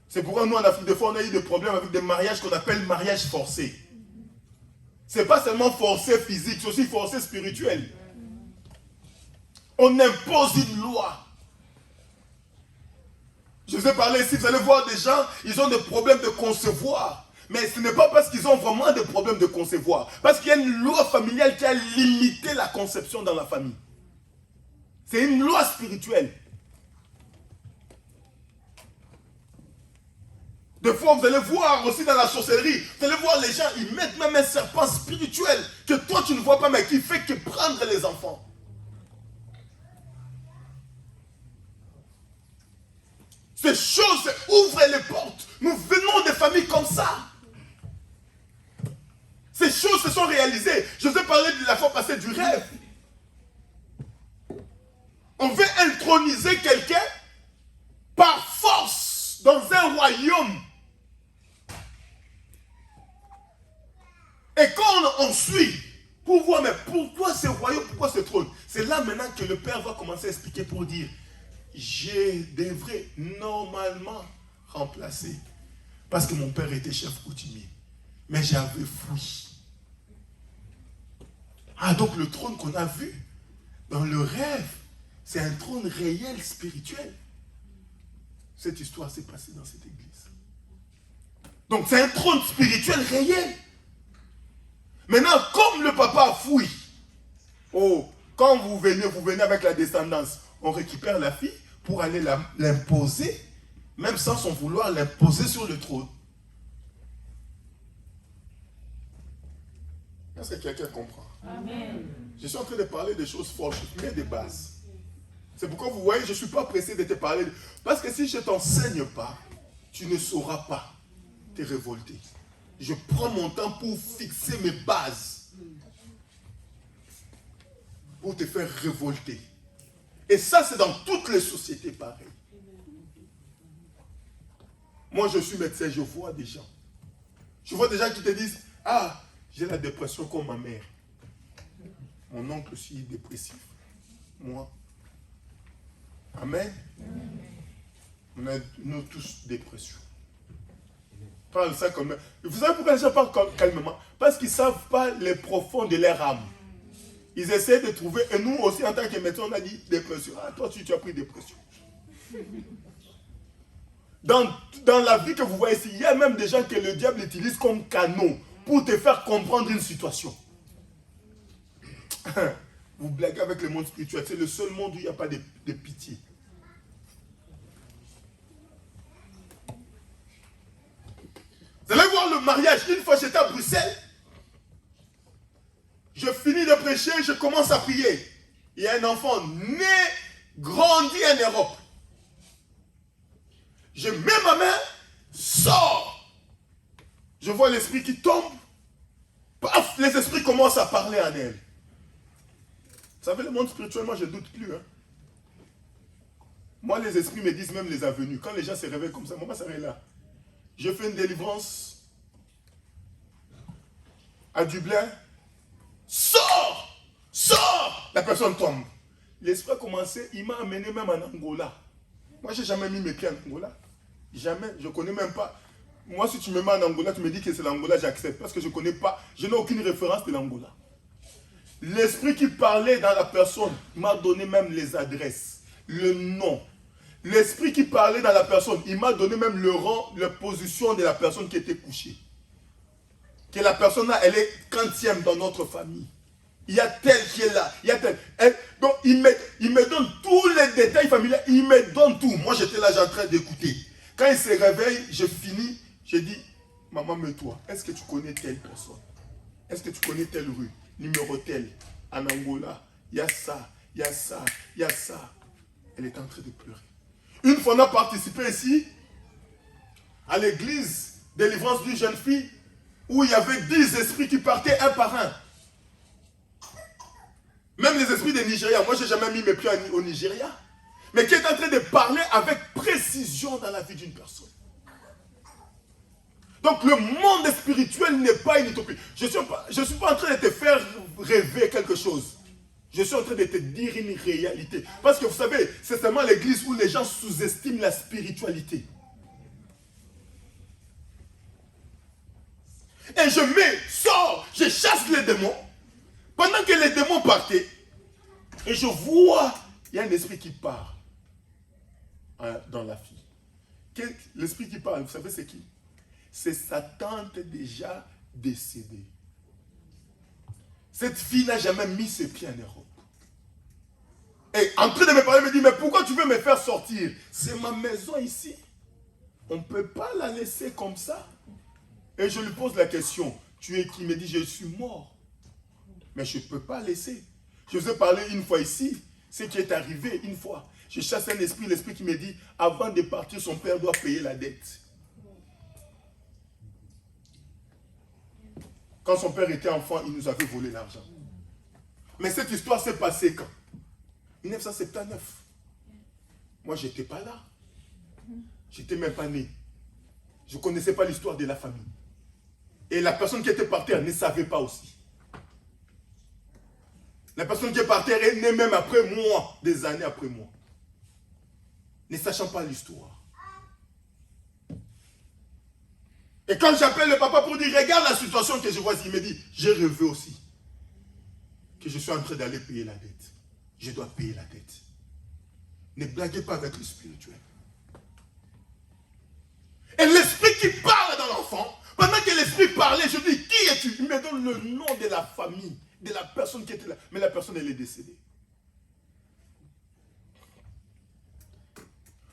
C'est pourquoi nous en Afrique, des fois, on a eu des problèmes avec des mariages qu'on appelle mariage forcé. Ce n'est pas seulement forcé physique, c'est aussi forcé spirituel. On impose une loi. Je vous ai parlé ici, vous allez voir des gens, ils ont des problèmes de concevoir. Mais ce n'est pas parce qu'ils ont vraiment des problèmes de concevoir. Parce qu'il y a une loi familiale qui a limité la conception dans la famille. C'est une loi spirituelle. Des fois, vous allez voir aussi dans la sorcellerie, vous allez voir les gens, ils mettent même un serpent spirituel que toi tu ne vois pas, mais qui fait que prendre les enfants. Ces choses ouvrent les portes. Nous venons des familles comme ça. Ces choses se sont réalisées. Je vous ai parlé de la fois passée du rêve. On veut introniser quelqu'un par force dans un royaume. on suit pour voir, mais pourquoi ce royaume, pourquoi ce trône? C'est là maintenant que le Père va commencer à expliquer pour dire, je devrais normalement remplacer. Parce que mon père était chef coutumier. Mais j'avais fui. Ah, donc le trône qu'on a vu dans le rêve, c'est un trône réel, spirituel. Cette histoire s'est passée dans cette église. Donc c'est un trône spirituel réel. Maintenant, comme le papa a fui, oh, quand vous venez avec la descendance, on récupère la fille pour aller l'imposer, même sans son vouloir, l'imposer sur le trône. Est-ce que quelqu'un comprend? Amen. Je suis en train de parler des choses fortes, je mets des bases. C'est pourquoi vous voyez, je ne suis pas pressé de te parler. Parce que si je ne t'enseigne pas, tu ne sauras pas te révolter. Je prends mon temps pour fixer mes bases. Pour te faire révolter. Et ça, c'est dans toutes les sociétés pareil. Moi, je suis médecin, je vois des gens. Je vois des gens qui te disent, ah, j'ai la dépression comme ma mère. Mon oncle aussi est dépressif. Moi. Amen. On a nous tous dépression. Parle ça comme... Vous savez pourquoi les gens parlent calmement? Parce qu'ils ne savent pas les profonds de leur âme. Ils essaient de trouver... Et nous aussi, en tant que médecins, on a dit dépression. Ah, toi, tu as pris dépression. Dans la vie que vous voyez ici, il y a même des gens que le diable utilise comme canaux pour te faire comprendre une situation. Vous blaguez avec le monde spirituel. C'est le seul monde où il n'y a pas de pitié. Vous allez voir le mariage. Une fois j'étais à Bruxelles. Je finis de prêcher, je commence à prier. Il y a un enfant né, grandi en Europe. Je mets ma main, sors. Je vois l'esprit qui tombe. Paf, les esprits commencent à parler en elle. Vous savez, le monde spirituel, moi je ne doute plus. Hein. Moi, les esprits me disent même les avenues. Quand les gens se réveillent comme ça, moi, ça est là. Je fais une délivrance à Dublin. Sors! Sors! La personne tombe. L'esprit a commencé, il m'a amené même en Angola. Moi, je n'ai jamais mis mes pieds en Angola. Jamais. Je ne connais même pas. Moi, si tu me mets en Angola, tu me dis que c'est l'Angola, j'accepte. Parce que je ne connais pas, je n'ai aucune référence de l'Angola. L'esprit qui parlait dans la personne m'a donné même les adresses, le nom. L'esprit qui parlait dans la personne, il m'a donné même le rang, la position de la personne qui était couchée. Que la personne là, elle est 30e dans notre famille. Il y a tel qui est là, il y a tel. Donc il me donne tous les détails familiaux, il me donne tout. Moi j'étais là, j'ai en train d'écouter. Quand il se réveille, je finis, je dis, maman, mets-toi, est-ce que tu connais telle personne? Est-ce que tu connais telle rue? Numéro tel, en Angola, il y a ça, il y a ça, il y a ça. Elle est en train de pleurer. Une fois on a participé ici, à l'église, délivrance d'une jeune fille, où il y avait 10 esprits qui partaient un par un. Même les esprits des Nigériens, moi je n'ai jamais mis mes pieds au Nigeria, mais qui est en train de parler avec précision dans la vie d'une personne. Donc le monde spirituel n'est pas une utopie. Je ne suis pas en train de te faire rêver quelque chose. Je suis en train de te dire une réalité. Parce que vous savez, c'est seulement l'église où les gens sous-estiment la spiritualité. Et je sors, je chasse les démons. Pendant que les démons partaient, et je vois, il y a un esprit qui part dans la fille. L'esprit qui parle, vous savez c'est qui? C'est sa tante déjà décédée. Cette fille n'a jamais mis ses pieds en Europe. Et en train de me parler, elle me dit, mais pourquoi tu veux me faire sortir? C'est ma maison ici. On ne peut pas la laisser comme ça. Et je lui pose la question, tu es qui? Il me dit, je suis mort. Mais je ne peux pas laisser. Je vous ai parlé une fois ici, ce qui est arrivé une fois. Je chasse un esprit, l'esprit qui me dit, avant de partir, son père doit payer la dette. Quand son père était enfant, il nous avait volé l'argent. Mais cette histoire s'est passée quand? 1979. Moi, je n'étais pas là. Je n'étais même pas né. Je ne connaissais pas l'histoire de la famille. Et la personne qui était par terre ne savait pas aussi. La personne qui est par terre est née même après moi, des années après moi. Ne sachant pas l'histoire. Et quand j'appelle le papa pour dire, regarde la situation que je vois, il me dit, j'ai rêvé aussi. Que je suis en train d'aller payer la dette. Je dois payer la dette. Ne blaguez pas avec le spirituel. Et l'esprit qui parle dans l'enfant, pendant que l'esprit parlait, je dis, qui es-tu? Il me donne le nom de la famille, de la personne qui était là. Mais la personne, elle est décédée.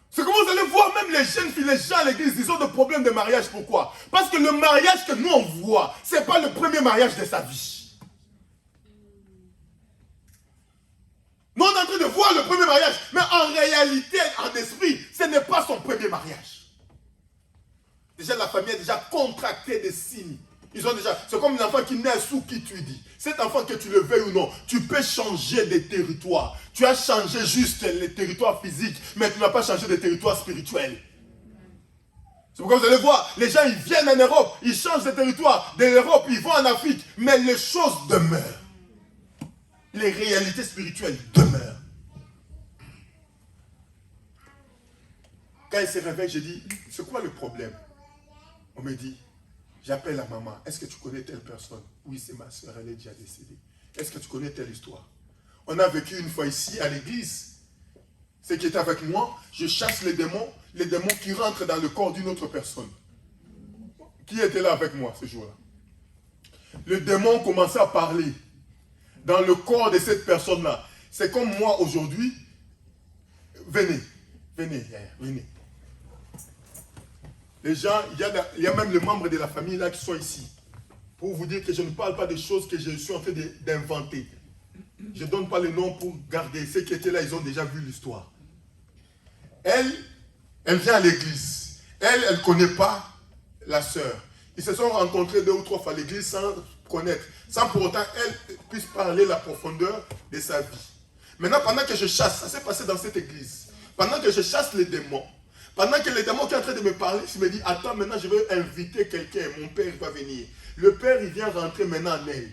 C'est comme vous allez voir, même les jeunes filles, les gens à l'église, ils ont des problèmes de mariage. Pourquoi? Parce que le mariage que nous on voit, ce n'est pas le premier mariage de sa vie. Nous on est en train de voir le premier mariage, mais en réalité, en esprit, ce n'est pas son premier mariage. Déjà, la famille a déjà contracté des signes. Ils ont déjà, c'est comme un enfant qui naît sous qui tu dis. Cet enfant, que tu le veuilles ou non, tu peux changer de territoire. Tu as changé juste les territoires physiques, mais tu n'as pas changé de territoire spirituel. C'est pourquoi vous allez voir, les gens, ils viennent en Europe, ils changent de territoire. De l'Europe, ils vont en Afrique, mais les choses demeurent. Les réalités spirituelles demeurent. Quand il se réveille, je dis, c'est quoi le problème? On me dit, j'appelle la maman, est-ce que tu connais telle personne? Oui, c'est ma soeur, elle est déjà décédée. Est-ce que tu connais telle histoire? On a vécu une fois ici à l'église. Ce qui est avec moi, je chasse les démons qui rentrent dans le corps d'une autre personne. Qui était là avec moi ce jour-là? Le démon commençait à parler dans le corps de cette personne-là. C'est comme moi aujourd'hui. Venez, venez. Les gens, il y a même les membres de la famille là qui sont ici. Pour vous dire que je ne parle pas des choses que je suis en train d'inventer. Je ne donne pas le nom pour garder. Ceux qui étaient là, ils ont déjà vu l'histoire. Elle vient à l'église. Elle ne connaît pas la sœur. Ils se sont rencontrés 2 ou 3 fois à l'église sans connaître. Sans pour autant, elle puisse parler la profondeur de sa vie. Maintenant, pendant que je chasse, ça s'est passé dans cette église. Pendant que je chasse les démons, pendant que le démon qui est en train de me parler, il me dit, attends, maintenant je vais inviter quelqu'un, mon père va venir. Le père, il vient rentrer maintenant en elle.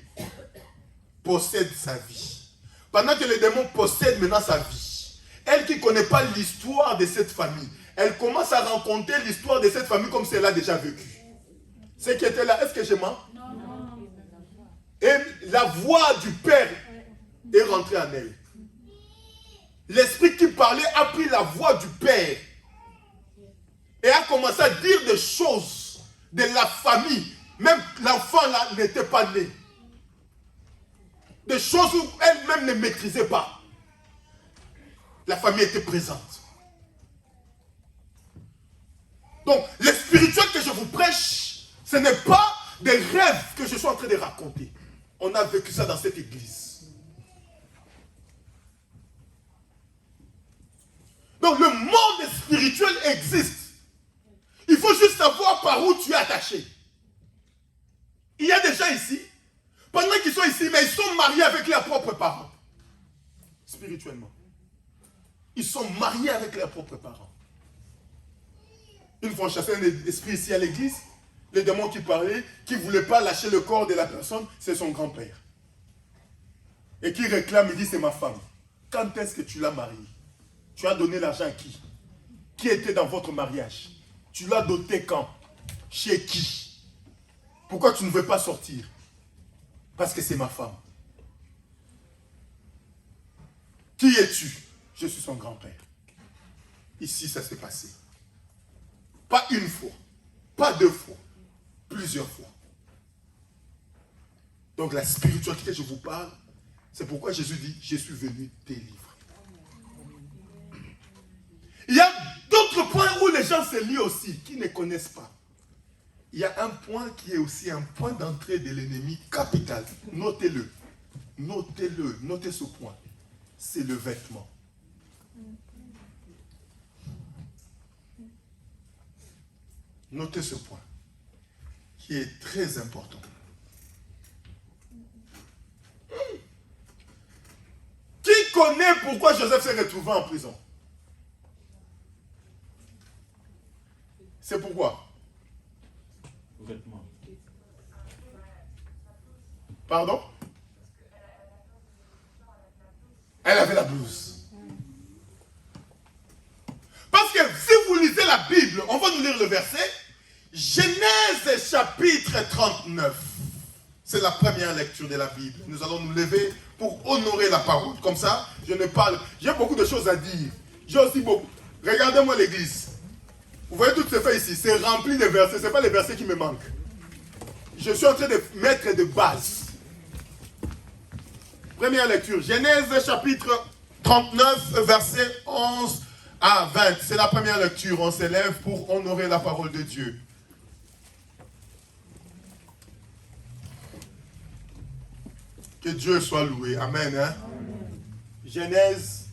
Possède sa vie. Pendant que le démon possède maintenant sa vie, elle qui ne connaît pas l'histoire de cette famille, elle commence à raconter l'histoire de cette famille comme si elle a déjà vécu. Ceux qui étaient là, est-ce que je mens? Non. Et la voix du père est rentrée en elle. L'esprit qui parlait a pris la voix du père et a commencé à dire des choses de la famille. Même l'enfant là n'était pas né. Des choses où elle-même ne maîtrisait pas. La famille était présente. Donc, le spirituel que je vous prêche, ce n'est pas des rêves que je suis en train de raconter. On a vécu ça dans cette église. Donc, le monde spirituel existe. Il faut juste savoir par où tu es attaché. Il y a des gens ici, pendant qu'ils sont ici, mais ils sont mariés avec leurs propres parents. Spirituellement. Ils sont mariés avec leurs propres parents. Une fois chassé un esprit ici à l'église, les démons qui parlaient, qui ne voulaient pas lâcher le corps de la personne, c'est son grand-père. Et qui réclame, il dit, c'est ma femme. Quand est-ce que tu l'as mariée? Tu as donné l'argent à qui? Qui était dans votre mariage? Tu l'as doté quand? Chez qui? Pourquoi tu ne veux pas sortir? Parce que c'est ma femme. Qui es-tu? Je suis son grand-père. Ici, ça s'est passé. Pas une fois, pas 2 fois, plusieurs fois. Donc la spiritualité que je vous parle, c'est pourquoi Jésus dit, je suis venu délivrer. Il y a d'autres points où les gens se lient aussi, qui ne connaissent pas. Il y a un point qui est aussi un point d'entrée de l'ennemi capital. Notez-le. Notez-le. Notez ce point. C'est le vêtement. Notez ce point qui est très important. Qui connaît pourquoi Joseph s'est retrouvé en prison? C'est pourquoi? Vêtements. Pardon? Elle avait la blouse. Parce que si vous lisez la Bible, on va nous lire le verset. Genèse chapitre 39. C'est la première lecture de la Bible. Nous allons nous lever pour honorer la parole. Comme ça, je ne parle. J'ai beaucoup de choses à dire. J'ai aussi beaucoup. Regardez-moi l'église. Vous voyez tout ce fait ici. C'est rempli de versets. Ce n'est pas les versets qui me manquent. Je suis en train de mettre de base. Première lecture. Genèse chapitre 39, verset 11 à 20. C'est la première lecture. On s'élève pour honorer la parole de Dieu. Que Dieu soit loué. Amen. Hein? Genèse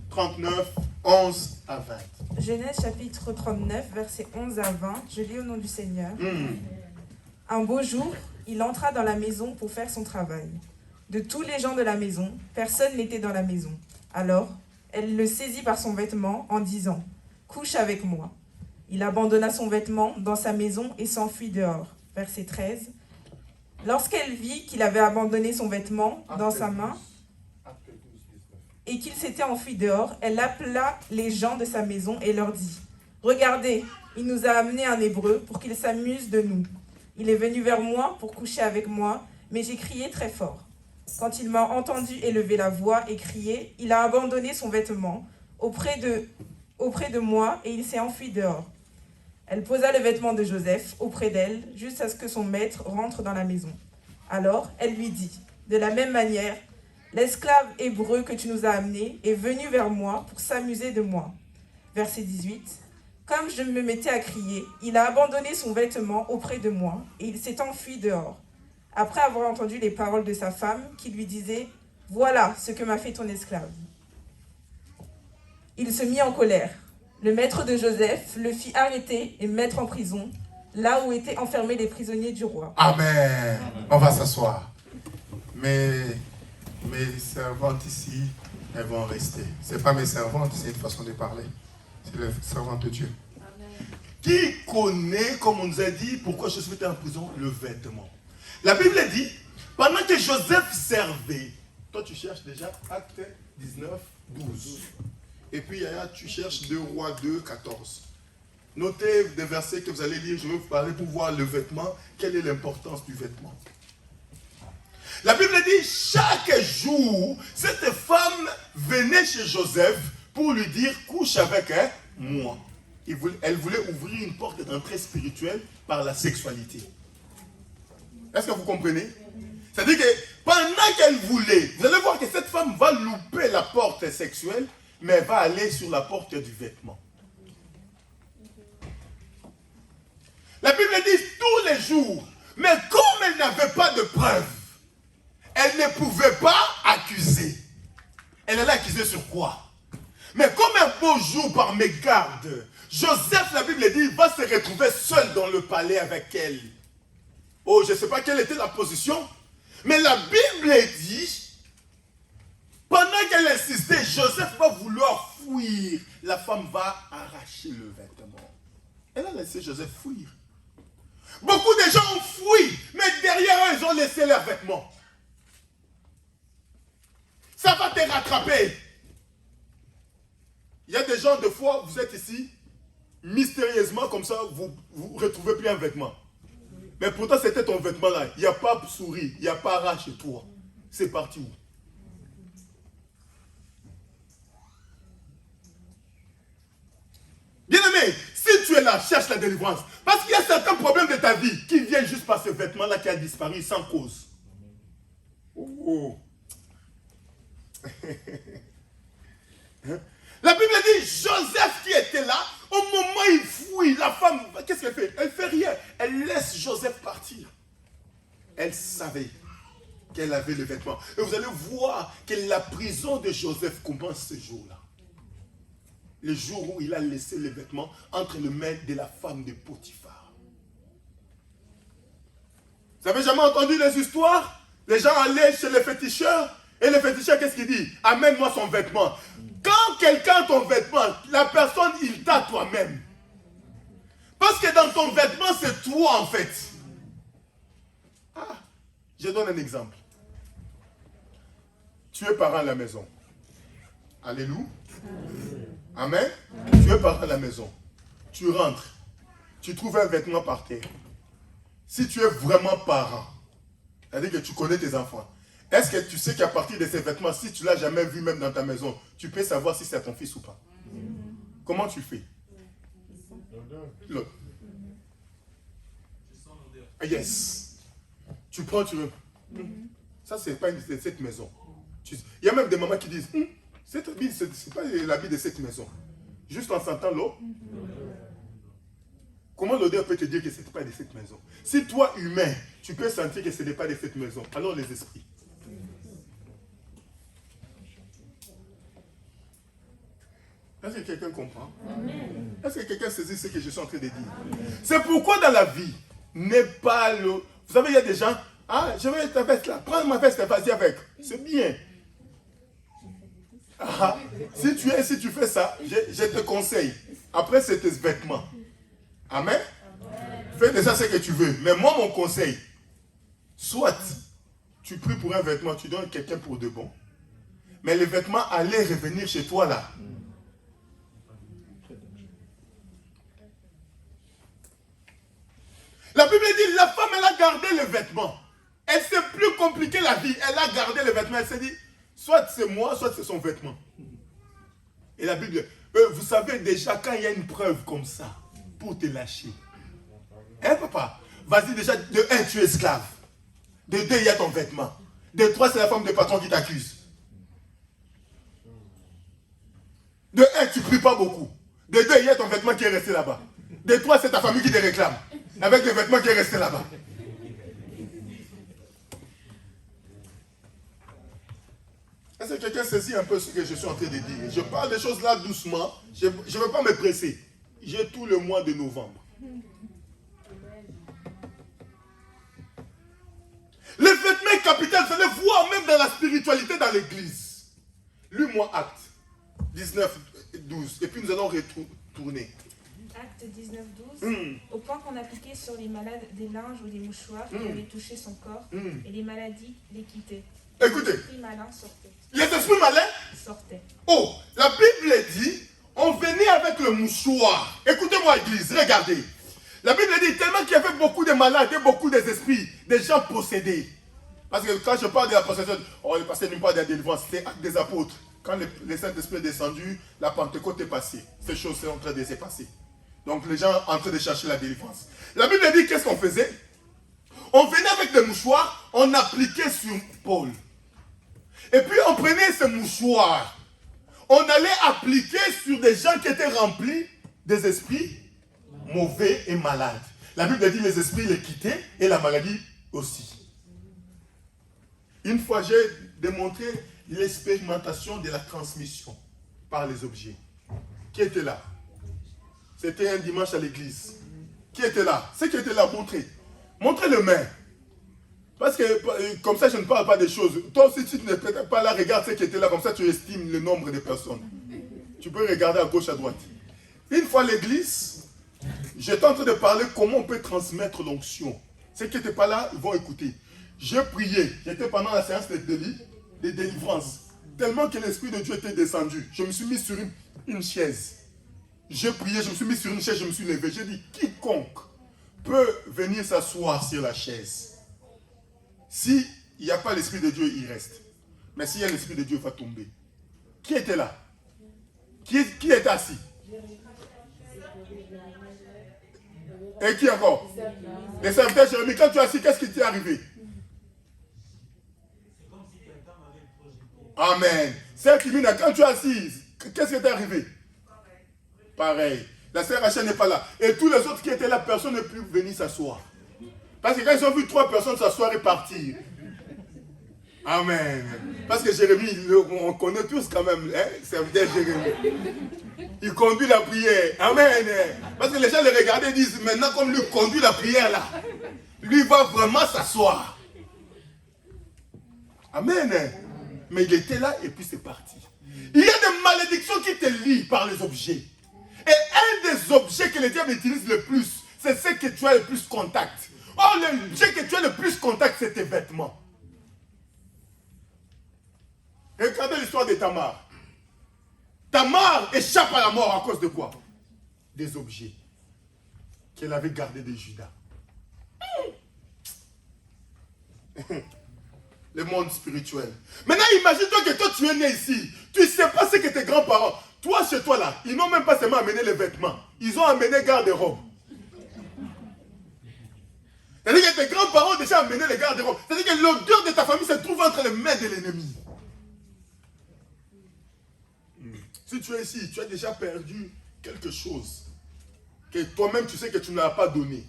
39, 11 à 20. Genèse chapitre 39, versets 11 à 20. Je lis au nom du Seigneur. Un beau jour, il entra dans la maison pour faire son travail. De tous les gens de la maison, personne n'était dans la maison. Alors, elle le saisit par son vêtement en disant « Couche avec moi ». Il abandonna son vêtement dans sa maison et s'enfuit dehors. Verset 13. Lorsqu'elle vit qu'il avait abandonné son vêtement dans sa main et qu'il s'était enfui dehors, elle appela les gens de sa maison et leur dit « Regardez, il nous a amené un Hébreu pour qu'il s'amuse de nous. Il est venu vers moi pour coucher avec moi, mais j'ai crié très fort. Quand il m'a entendu élever la voix et crier, il a abandonné son vêtement auprès de moi et il s'est enfui dehors. » Elle posa le vêtement de Joseph auprès d'elle, jusqu'à ce que son maître rentre dans la maison. Alors, elle lui dit, « De la même manière, l'esclave hébreu que tu nous as amené est venu vers moi pour s'amuser de moi. » Verset 18. Comme je me mettais à crier, il a abandonné son vêtement auprès de moi et il s'est enfui dehors. Après avoir entendu les paroles de sa femme qui lui disait, « Voilà ce que m'a fait ton esclave. » Il se mit en colère. Le maître de Joseph le fit arrêter et mettre en prison, là où étaient enfermés les prisonniers du roi. Amen. On va s'asseoir. Mes servantes ici, elles vont rester. Ce n'est pas mes servantes, c'est une façon de parler. C'est les servantes de Dieu. Amen. Qui connaît, comme on nous a dit, pourquoi je suis en prison? Le vêtement. La Bible dit, pendant que Joseph servait, toi tu cherches déjà Acte 19, 12. Et puis Yaya, tu cherches 2 Rois 2, 14. Notez des versets que vous allez lire, je vais vous parler pour voir le vêtement, quelle est l'importance du vêtement. La Bible dit, chaque jour, cette femme venait chez Joseph pour lui dire, couche avec moi. Elle voulait ouvrir une porte d'entrée spirituelle par la sexualité. Est-ce que vous comprenez? C'est-à-dire que pendant qu'elle voulait, vous allez voir que cette femme va louper la porte sexuelle, mais elle va aller sur la porte du vêtement. La Bible dit tous les jours, mais comme elle n'avait pas de preuves, elle ne pouvait pas accuser. Elle allait accuser sur quoi? Mais comme un beau jour par mégarde, Joseph, la Bible dit, va se retrouver seul dans le palais avec elle. Oh, je ne sais pas quelle était la position, mais la Bible dit, pendant qu'elle insistait, Joseph va vouloir fuir. La femme va arracher le vêtement. Elle a laissé Joseph fuir. Beaucoup de gens ont fui, mais derrière eux, ils ont laissé leurs vêtements. Ça va te rattraper. Il y a des gens, des fois, vous êtes ici, mystérieusement, comme ça, vous ne retrouvez plus un vêtement. Mais pourtant, c'était ton vêtement là. Il n'y a pas souris, il n'y a pas rat chez toi. C'est parti où? Bien-aimé, si tu es là, cherche la délivrance. Parce qu'il y a certains problèmes de ta vie qui viennent juste par ce vêtement-là qui a disparu sans cause. Oh. La Bible dit, Joseph qui était là, au moment où il fuit, la femme, qu'est-ce qu'elle fait? Elle fait rien. Elle laisse Joseph partir. Elle savait qu'elle avait le vêtement. Et vous allez voir que la prison de Joseph commence ce jour-là. Le jour où il a laissé les vêtements entre les mains de la femme de Potiphar. Vous avez jamais entendu les histoires? Les gens allaient chez les féticheurs. Et le féticheur, qu'est-ce qu'il dit? Amène-moi son vêtement. Quand quelqu'un a ton vêtement, la personne, il t'a toi-même. Parce que dans ton vêtement, c'est toi en fait. Je donne un exemple. Tu es parent à la maison. Alléluia. Amen. Tu es parti à la maison. Tu rentres. Tu trouves un vêtement par terre. Si tu es vraiment parent, c'est-à-dire que tu connais tes enfants, est-ce que tu sais qu'à partir de ces vêtements, si tu ne l'as jamais vu même dans ta maison, tu peux savoir si c'est ton fils ou pas? Comment tu fais? L'autre. Yes. Tu prends, tu veux. Ça, c'est pas de cette maison. Il y a même des mamans qui disent, cette habit, c'est pas l'habit de cette maison. Juste en sentant l'eau. Comment l'odeur peut te dire que ce n'est pas de cette maison? Si toi, humain, tu peux sentir que ce n'est pas de cette maison, alors les esprits. Est-ce que quelqu'un comprend? Est-ce que quelqu'un saisit ce que je suis en train de dire? C'est pourquoi dans la vie, n'est pas le... Vous savez, il y a des gens, je vais ta veste là, prends ma veste et vas-y avec. C'est bien. Si tu fais ça, je te conseille. Après, c'est tes vêtements. Amen. Fais déjà ce que tu veux. Mais moi, mon conseil, soit tu pries pour un vêtement, tu donnes quelqu'un pour de bon. Mais le vêtement allait revenir chez toi là. La Bible dit, la femme, elle a gardé le vêtement. Elle s'est plus compliqué la vie. Elle a gardé le vêtement. Elle s'est dit, soit c'est moi, soit c'est son vêtement. Et la Bible, vous savez déjà, quand il y a une preuve comme ça, pour te lâcher. Hein, papa? Vas-y déjà, de 1, tu es esclave. De 2, il y a ton vêtement. De 3, c'est la femme de patron qui t'accuse. De 1, tu ne pries pas beaucoup. De 2, il y a ton vêtement qui est resté là-bas. De 3, c'est ta famille qui te réclame. Avec le vêtement qui est resté là-bas. Est-ce que quelqu'un saisit un peu ce que je suis en train de dire? Je parle des choses là doucement. Je ne veux pas me presser. J'ai tout le mois de novembre. Le vêtement est capital. Vous allez voir même dans la spiritualité dans l'église. Lis-moi Acte 19, 12. Et puis nous allons retourner. Acte 19, 12. Au point qu'on appliquait sur les malades des linges ou des mouchoirs qui avaient touché son corps, et les maladies les quittaient. Écoutez. Les esprits malins sortaient. Les esprits malins sortaient. Oh, la Bible dit, on venait avec le mouchoir. Écoutez-moi, église, regardez. La Bible dit tellement qu'il y avait beaucoup de malades et beaucoup d'esprits, des gens possédés. Parce que quand je parle de la possession, le pasteur nous parle de la délivrance, c'est acte des apôtres. Quand le Saint-Esprit est descendu, la Pentecôte est passée. Ces choses sont en train de se passer. Donc les gens en train de chercher la délivrance. La Bible dit qu'est-ce qu'on faisait? On venait avec des mouchoirs, on appliquait sur Paul. Et puis on prenait ce mouchoir, on allait appliquer sur des gens qui étaient remplis des esprits mauvais et malades. La Bible dit les esprits les quittaient et la maladie aussi. Une fois j'ai démontré l'expérimentation de la transmission par les objets. Qui était là? C'était un dimanche à l'église. Qui était là? Ceux qui étaient là, montrez. Montrez le main. Parce que comme ça, je ne parle pas des choses. Toi aussi, si tu n'es peut-être pas là, regarde ceux qui étaient là. Comme ça, tu estimes le nombre de personnes. Tu peux regarder à gauche, à droite. Une fois à l'église, j'étais en train de parler comment on peut transmettre l'onction. Ceux qui n'étaient pas là, ils vont écouter. J'ai prié. J'étais pendant la séance de délivrance. Tellement que l'Esprit de Dieu était descendu. Je me suis mis sur une chaise. J'ai prié, je me suis mis sur une chaise, je me suis levé. J'ai dit, quiconque peut venir s'asseoir sur la chaise. S'il n'y a pas l'Esprit de Dieu, il reste. Mais s'il y a l'Esprit de Dieu, il va tomber. Qui était là? Qui était assis? Et qui encore? Les serviteurs Jérémie, quand tu es assis, qu'est-ce qui t'est arrivé? Amen. Sœur Kimina, quand tu es assise, qu'est-ce qui t'est arrivé? Pareil. La sœur Rachel n'est pas là. Et tous les autres qui étaient là, personne n'est plus venu s'asseoir. Parce que quand ils ont vu 3 personnes s'asseoir et partir. Amen. Parce que Jérémie, on connaît tous quand même, hein, serviteur Jérémie. Il conduit la prière. Amen. Parce que les gens le regardaient et disent, maintenant comme lui conduit la prière là, lui va vraiment s'asseoir. Amen. Mais il était là et puis c'est parti. Il y a des malédictions qui te lient par les objets. Et un des objets que le diable utilise le plus, c'est ce que tu as le plus contact. Or, l'objet que tu as le plus contact, c'est tes vêtements. Regardez l'histoire de Tamar. Tamar échappe à la mort à cause de quoi? Des objets qu'elle avait gardés de Judas. Le monde spirituel. Maintenant, imagine-toi que toi, tu es né ici. Tu ne sais pas ce que tes grands-parents. Toi, chez toi, là, ils n'ont même pas seulement amené les vêtements. Ils ont amené garde-robe. C'est-à-dire que tes grands-parents ont déjà amené les garde-robes. C'est-à-dire que l'odeur de ta famille se trouve entre les mains de l'ennemi. Si tu es ici, tu as déjà perdu quelque chose que toi-même tu sais que tu ne l'as pas donné.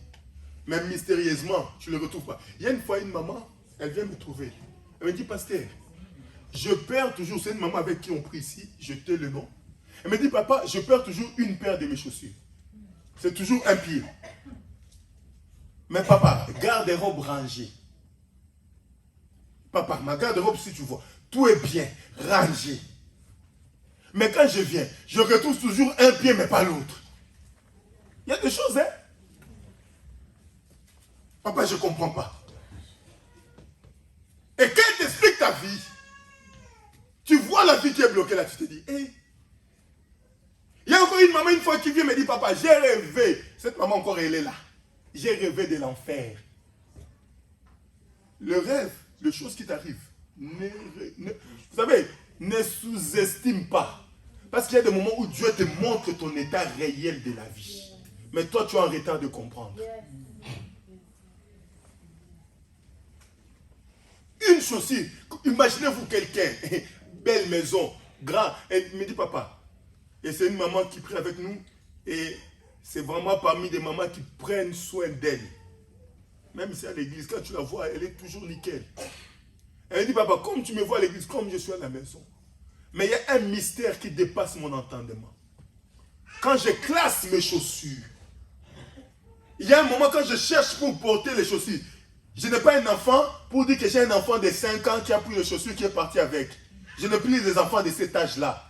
Mais mystérieusement, tu ne le retrouves pas. Il y a une fois une maman, elle vient me trouver. Elle me dit, pasteur, je perds toujours, c'est une maman avec qui on prie ici, je tais le nom. Elle me dit, papa, je perds toujours une paire de mes chaussures. C'est toujours un pied. Mais papa, garde-robe rangée. Papa, ma garde-robe, si tu vois, tout est bien, rangé. Mais quand je viens, je retrouve toujours un pied, mais pas l'autre. Il y a des choses, hein. Papa, je ne comprends pas. Et quand elle t'explique ta vie, tu vois la vie qui est bloquée là, tu te dis, hé. Il y a encore une maman une fois qui vient me dit, papa, j'ai rêvé. Cette maman encore, elle est là. J'ai rêvé de l'enfer. Le rêve, les choses qui t'arrivent, vous savez, ne sous-estime pas. Parce qu'il y a des moments où Dieu te montre ton état réel de la vie. Mais toi, tu es en retard de comprendre. Une chaussure, imaginez-vous quelqu'un, belle maison, grand, elle me dit, papa, et c'est une maman qui prie avec nous, et c'est vraiment parmi des mamans qui prennent soin d'elle. Même si à l'église, quand tu la vois, elle est toujours nickel. Elle dit, papa, comme tu me vois à l'église, comme je suis à la maison. Mais il y a un mystère qui dépasse mon entendement. Quand je classe mes chaussures, il y a un moment quand je cherche pour porter les chaussures. Je n'ai pas un enfant pour dire que j'ai un enfant de 5 ans qui a pris les chaussures qui est parti avec. Je n'ai plus des enfants de cet âge-là.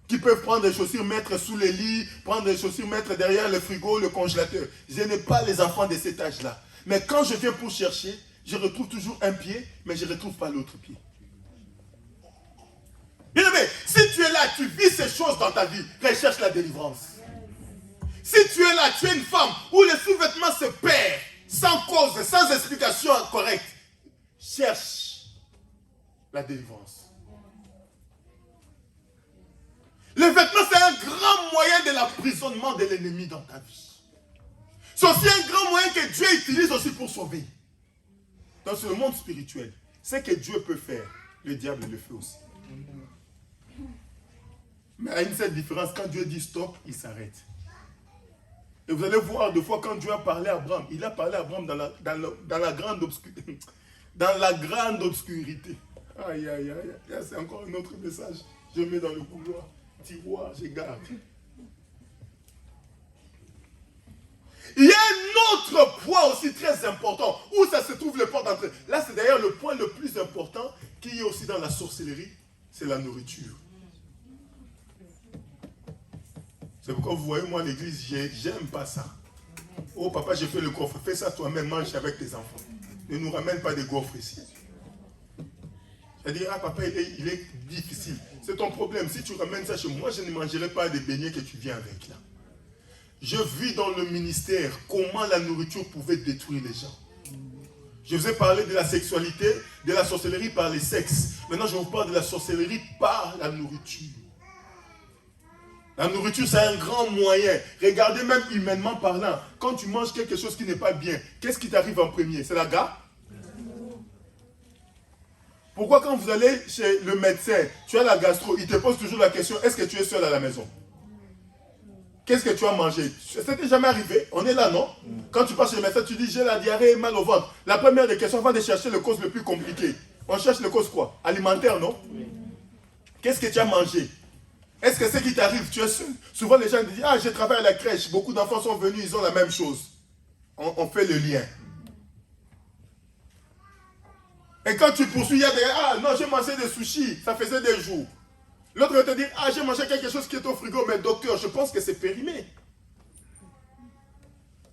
Qui peuvent prendre les chaussures, mettre sous les lits, prendre les chaussures, mettre derrière le frigo, le congélateur. Je n'ai pas les enfants de cet âge-là. Mais quand je viens pour chercher, je retrouve toujours un pied, mais je ne retrouve pas l'autre pied. Bien aimé, si tu es là, tu vis ces choses dans ta vie, recherche la délivrance. Si tu es là, tu es une femme où les sous-vêtements se perdent, sans cause, sans explication correcte, cherche la délivrance. Le vêtement, c'est un grand moyen de l'emprisonnement de l'ennemi dans ta vie. C'est aussi un grand moyen que Dieu utilise aussi pour sauver. Dans ce monde spirituel, ce que Dieu peut faire, le diable le fait aussi. Mais il y a une certaine différence, quand Dieu dit stop, il s'arrête. Et vous allez voir, des fois, quand Dieu a parlé à Abraham, il a parlé à Abraham dans la grande obscurité. Dans la grande obscurité. Aïe, aïe, aïe. C'est encore un autre message. Je mets dans le couloir. Tiroir, je garde. Il y a un autre point aussi très important, où ça se trouve le port d'entrée. Là, c'est d'ailleurs le point le plus important qui est aussi dans la sorcellerie, c'est la nourriture. C'est pourquoi vous voyez, moi, à l'église, j'aime pas ça. Oh, papa, j'ai fait le gaufre. Fais ça toi-même, mange avec tes enfants. Ne nous ramène pas des gaufres ici. C'est-à-dire, ah, papa, il est difficile. C'est ton problème. Si tu ramènes ça chez moi, je ne mangerai pas des beignets que tu viens avec là. Je vis dans le ministère comment la nourriture pouvait détruire les gens. Je vous ai parlé de la sexualité, de la sorcellerie par les sexes. Maintenant, je vous parle de la sorcellerie par la nourriture. La nourriture, c'est un grand moyen. Regardez même humainement parlant. Quand tu manges quelque chose qui n'est pas bien, qu'est-ce qui t'arrive en premier? C'est la gare? Pourquoi quand vous allez chez le médecin, tu as la gastro, il te pose toujours la question, est-ce que tu es seul à la maison? Qu'est-ce que tu as mangé? Ça t'est jamais arrivé? On est là, non? Quand tu passes chez le médecin, tu dis, j'ai la diarrhée et mal au ventre. La première des questions, avant de chercher le cause le plus compliqué. On cherche le cause quoi? Alimentaire, non? Qu'est-ce que tu as mangé? Est-ce que ce qui t'arrive, tu es seul? Souvent les gens disent, ah, je travaille à la crèche, beaucoup d'enfants sont venus, ils ont la même chose. On fait le lien. Et quand tu poursuis, il y a des, ah non, j'ai mangé des sushis, ça faisait des jours. L'autre va te dire, ah, j'ai mangé quelque chose qui est au frigo, mais docteur, je pense que c'est périmé.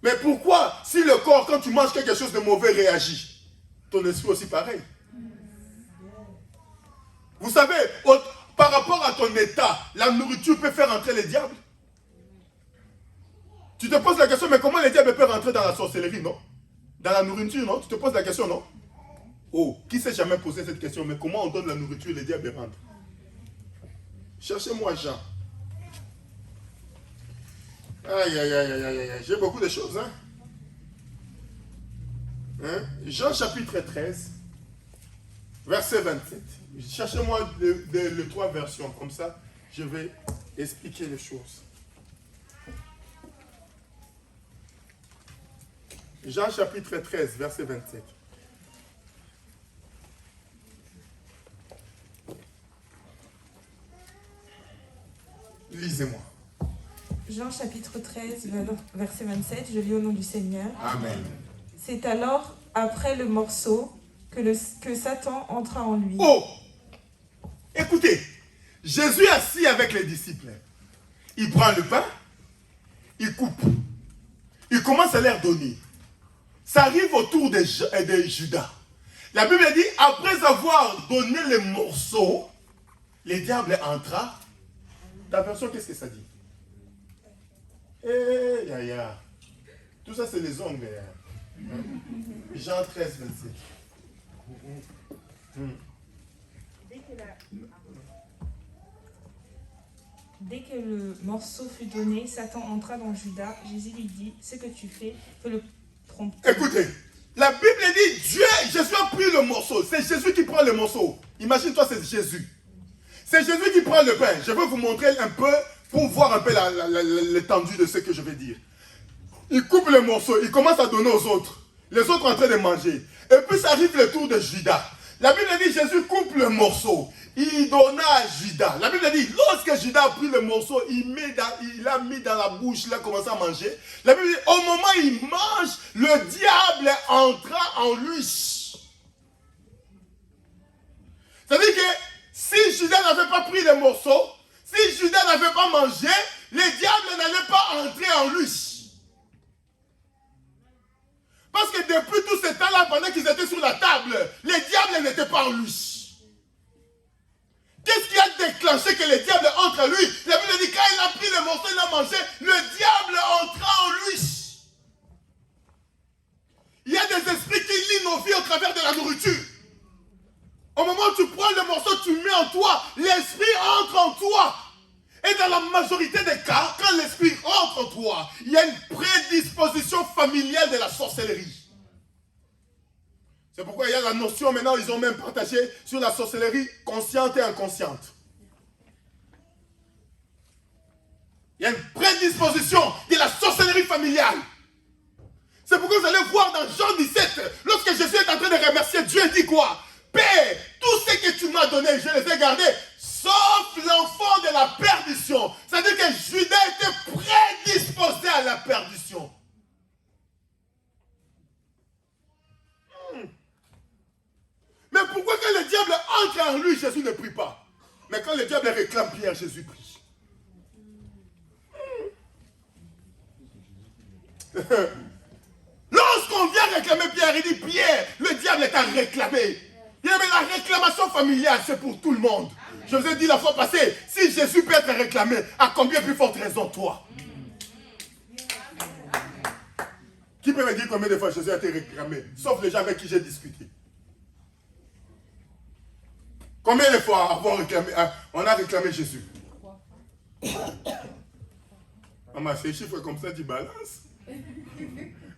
Mais pourquoi, si le corps, quand tu manges quelque chose de mauvais, réagit, ton esprit aussi pareil? Vous savez, par rapport à ton ton état, la nourriture peut faire entrer les diables? Tu te poses la question, mais comment les diables peuvent rentrer dans la sorcellerie, non? Dans la nourriture, non? Tu te poses la question, non? Oh, qui s'est jamais posé cette question? Mais comment on donne la nourriture et les diables rentrent? Cherchez-moi Jean. Aïe, aïe, aïe, aïe, aïe, aïe. J'ai beaucoup de choses, hein? Jean chapitre 13, verset 27. Cherchez-moi les 3 versions, comme ça, je vais expliquer les choses. Jean chapitre 13, verset 27. Lisez-moi. Jean chapitre 13, verset 27, je lis au nom du Seigneur. Amen. C'est alors, après le morceau, que Satan entra en lui. Oh! Écoutez, Jésus est assis avec les disciples. Il prend le pain, il coupe. Il commence à leur donner. Ça arrive autour de Judas. La Bible dit, après avoir donné les morceaux, les diables entra. Ta version, qu'est-ce que ça dit? Eh, ya. Tout ça, c'est les ongles. Jean 13, 27. Dès que le morceau fut donné, Satan entra dans Judas. Jésus lui dit, ce que tu fais, fais le promptement. Écoutez, la Bible dit, Jésus a pris le morceau. C'est Jésus qui prend le morceau. Imagine-toi, c'est Jésus. C'est Jésus qui prend le pain. Je vais vous montrer un peu, pour voir un peu l'étendue de ce que je vais dire. Il coupe le morceau, il commence à donner aux autres. Les autres sont en train de manger. Et puis ça arrive le tour de Judas. La Bible dit, Jésus coupe le morceau. Il donna à Judas. La Bible dit, lorsque Judas a pris le morceau, il l'a mis dans la bouche, il a commencé à manger. La Bible dit, au moment où il mange, le diable entra en lui. C'est-à-dire que si Judas n'avait pas pris le morceau, si Judas n'avait pas mangé, les diables n'allaient pas entrer en lui. Parce que depuis tout ce temps-là, pendant qu'ils étaient sur la table, les diables n'étaient pas en lui. Qu'est-ce qui a déclenché que les diables entrent en lui? La Bible dit, quand il a pris le morceau, il a mangé, le diable entra en lui. Il y a des esprits qui lient nos vies au travers de la nourriture. Au moment où tu prends le morceau, tu mets en toi, l'esprit entre en toi. Et dans la majorité des cas, quand l'esprit entre en toi, il y a une prédisposition familiale de la sorcellerie. C'est pourquoi il y a la notion, maintenant, ils ont même partagé sur la sorcellerie consciente et inconsciente. Il y a une prédisposition de la sorcellerie familiale. C'est pourquoi vous allez voir dans Jean 17, lorsque Jésus est en train de remercier Dieu, il dit quoi? Père, tout ce que tu m'as donné, je les ai gardés, sauf l'enfant de la perdition. C'est-à-dire que Judas était prédisposé à la perdition. Mais pourquoi quand le diable entre en lui, Jésus ne prie pas? Mais quand le diable réclame Pierre, Jésus prie. Lorsqu'on vient réclamer Pierre, il dit Pierre, le diable est à réclamer. Il dit mais la réclamation familiale, c'est pour tout le monde. Je vous ai dit la fois passée, si Jésus peut être réclamé, à combien plus forte raison toi? Qui peut me dire combien de fois Jésus a été réclamé? Sauf les gens avec qui j'ai discuté. Combien de fois on a réclamé Jésus? Maman, ces chiffres comme ça, tu balances.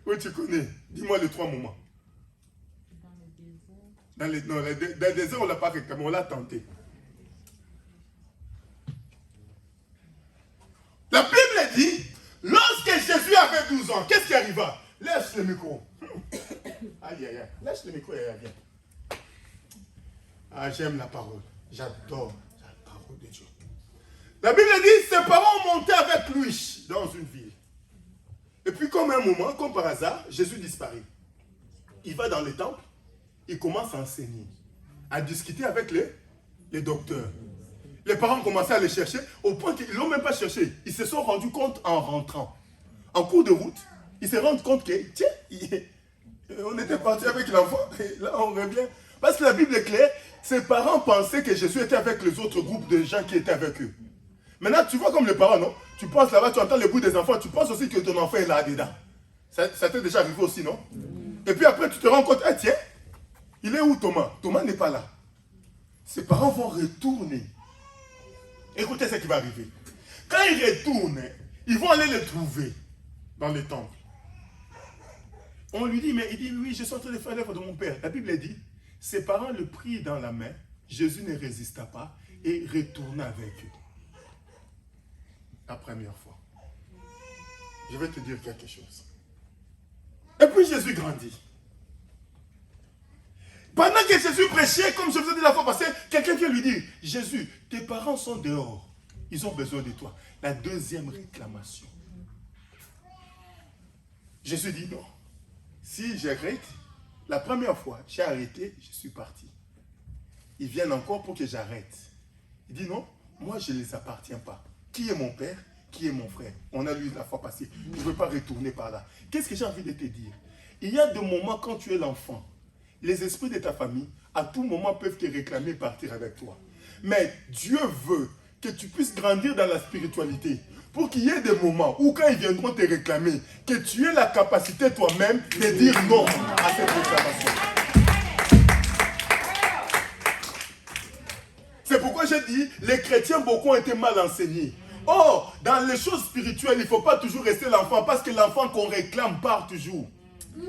Oui, tu connais. Dis-moi les 3 moments. Dans les déserts, on ne l'a pas réclamé, on l'a tenté. La Bible dit, lorsque Jésus avait 12 ans, qu'est-ce qui arriva? Laisse le micro. Aïe, aïe, aïe. Laisse le micro et viens. Ah, j'aime la parole. J'adore la parole de Dieu. La Bible dit, ses parents ont monté avec lui dans une ville. Et puis comme un moment, comme par hasard, Jésus disparaît. Il va dans le temple, il commence à enseigner, à discuter avec les docteurs. Les parents commençaient à le chercher, au point qu'ils ne l'ont même pas cherché. Ils se sont rendus compte en rentrant. En cours de route, ils se rendent compte que, tiens, on était parti avec l'enfant, et là on revient. Parce que la Bible est claire, ses parents pensaient que Jésus était avec les autres groupes de gens qui étaient avec eux. Maintenant, tu vois comme les parents, non? Tu passes là-bas, tu entends le bruit des enfants, tu penses aussi que ton enfant est là-dedans. Ça t'est déjà arrivé aussi, non? Et puis après, tu te rends compte, ah tiens, il est où Thomas? Thomas n'est pas là. Ses parents vont retourner. Écoutez ce qui va arriver. Quand ils retournent, ils vont aller le trouver dans le temple. On lui dit, mais il dit, oui, je suis en train de faire l'œuvre de mon père. La Bible dit, ses parents le prirent dans la main, Jésus ne résista pas et retourna avec eux. La première fois. Je vais te dire quelque chose. Et puis Jésus grandit. Pendant que Jésus prêchait, comme je vous ai dit la fois passée, quelqu'un vient lui dire, Jésus, tes parents sont dehors. Ils ont besoin de toi. La deuxième réclamation. Jésus dit non. Si j'arrête, la première fois, j'ai arrêté, je suis parti. Ils viennent encore pour que j'arrête. Il dit non, moi je ne les appartiens pas. Qui est mon père? Qui est mon frère? On a lu la fois passée. Je ne veux pas retourner par là. Qu'est-ce que j'ai envie de te dire? Il y a des moments quand tu es l'enfant, les esprits de ta famille, à tout moment, peuvent te réclamer partir avec toi. Mais Dieu veut que tu puisses grandir dans la spiritualité pour qu'il y ait des moments où quand ils viendront te réclamer, que tu aies la capacité toi-même de dire non à cette réclamation. C'est pourquoi j'ai dit, les chrétiens, beaucoup ont été mal enseignés. Oh, dans les choses spirituelles, il ne faut pas toujours rester l'enfant, parce que l'enfant qu'on réclame part toujours.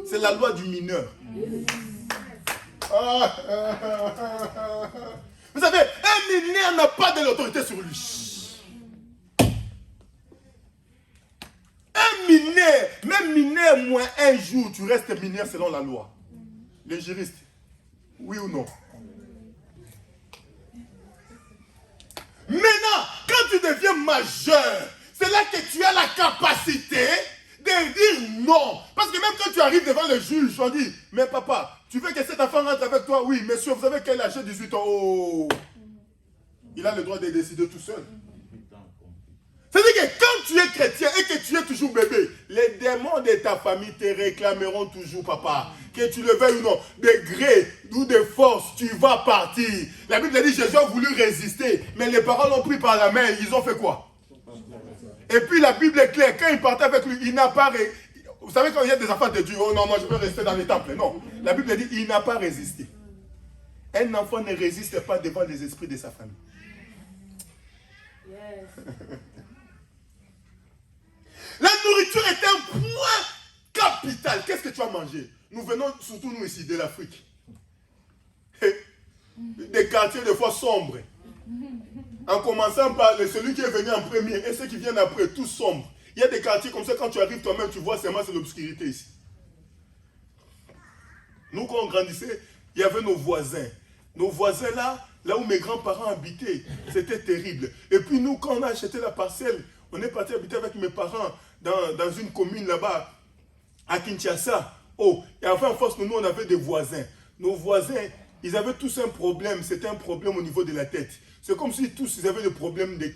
C'est la loi du mineur. Vous savez, un mineur n'a pas de l'autorité sur lui. Un mineur, même mineur moins un jour, tu restes mineur selon la loi. Les juristes, oui ou non? Maintenant, quand tu deviens majeur, c'est là que tu as la capacité de dire non. Parce que même quand tu arrives devant le juge, on dit, mais papa, tu veux que cet enfant rentre avec toi? Oui, monsieur, vous avez quel âge? 18 ans. Oh, il a le droit de décider tout seul. C'est-à-dire que quand tu es chrétien et que tu es toujours bébé, les démons de ta famille te réclameront toujours, papa. Que tu le veuilles ou non, de gré ou de force, tu vas partir. La Bible dit, Jésus a voulu résister, mais les parents l'ont pris par la main, ils ont fait quoi? Et puis la Bible est claire, quand il partait avec lui, il n'a pas... Vous savez quand il y a des enfants de Dieu, oh non, moi je veux rester dans les temples. Non, la Bible dit, il n'a pas résisté. Un enfant ne résiste pas devant les esprits de sa famille. Yes. La nourriture est un point capital. Qu'est-ce que tu as mangé? Nous venons, surtout nous ici, de l'Afrique. Des quartiers de fois sombres. En commençant par celui qui est venu en premier et ceux qui viennent après, tous sombres. Il y a des quartiers comme ça, quand tu arrives toi-même, tu vois seulement c'est l'obscurité ici. Nous, quand on grandissait, il y avait nos voisins. Nos voisins là où mes grands-parents habitaient, c'était terrible. Et puis nous, quand on a acheté la parcelle, on est parti habiter avec mes parents dans une commune là-bas, à Kinshasa. Oh, et enfin, en force, nous, on avait des voisins. Nos voisins, ils avaient tous un problème. C'était un problème au niveau de la tête. C'est comme si tous, ils avaient des problèmes de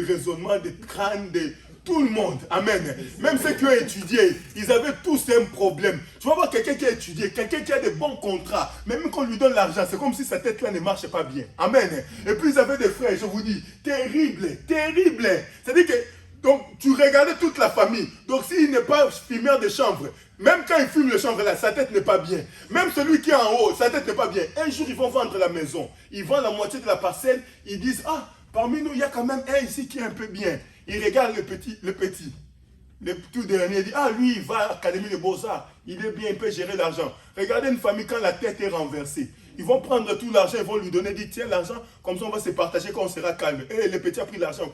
raisonnement, de crâne, de tout le monde. Amen. Même ceux qui ont étudié, ils avaient tous un problème. Tu vas voir quelqu'un qui a étudié, quelqu'un qui a des bons contrats. Même quand on lui donne l'argent, c'est comme si sa tête-là ne marchait pas bien. Amen. Et puis, ils avaient des frères, je vous dis, terrible, terrible. C'est-à-dire que, donc, tu regardais toute la famille. Donc, s'il n'est pas fumeur de chanvre, même quand il fume le chanvre là, sa tête n'est pas bien. Même celui qui est en haut, sa tête n'est pas bien. Un jour, ils vont vendre la maison. Ils vendent la moitié de la parcelle. Ils disent, ah, parmi nous, il y a quand même un ici qui est un peu bien. Ils regardent le tout dernier. Il dit, ah, lui, il va à l'Académie de Beaux-Arts. Il est bien, il peut gérer l'argent. Regardez une famille quand la tête est renversée. Ils vont prendre tout l'argent, ils vont lui donner, dire, tiens, l'argent, comme ça on va se partager quand on sera calme. Et le petit a pris l'argent.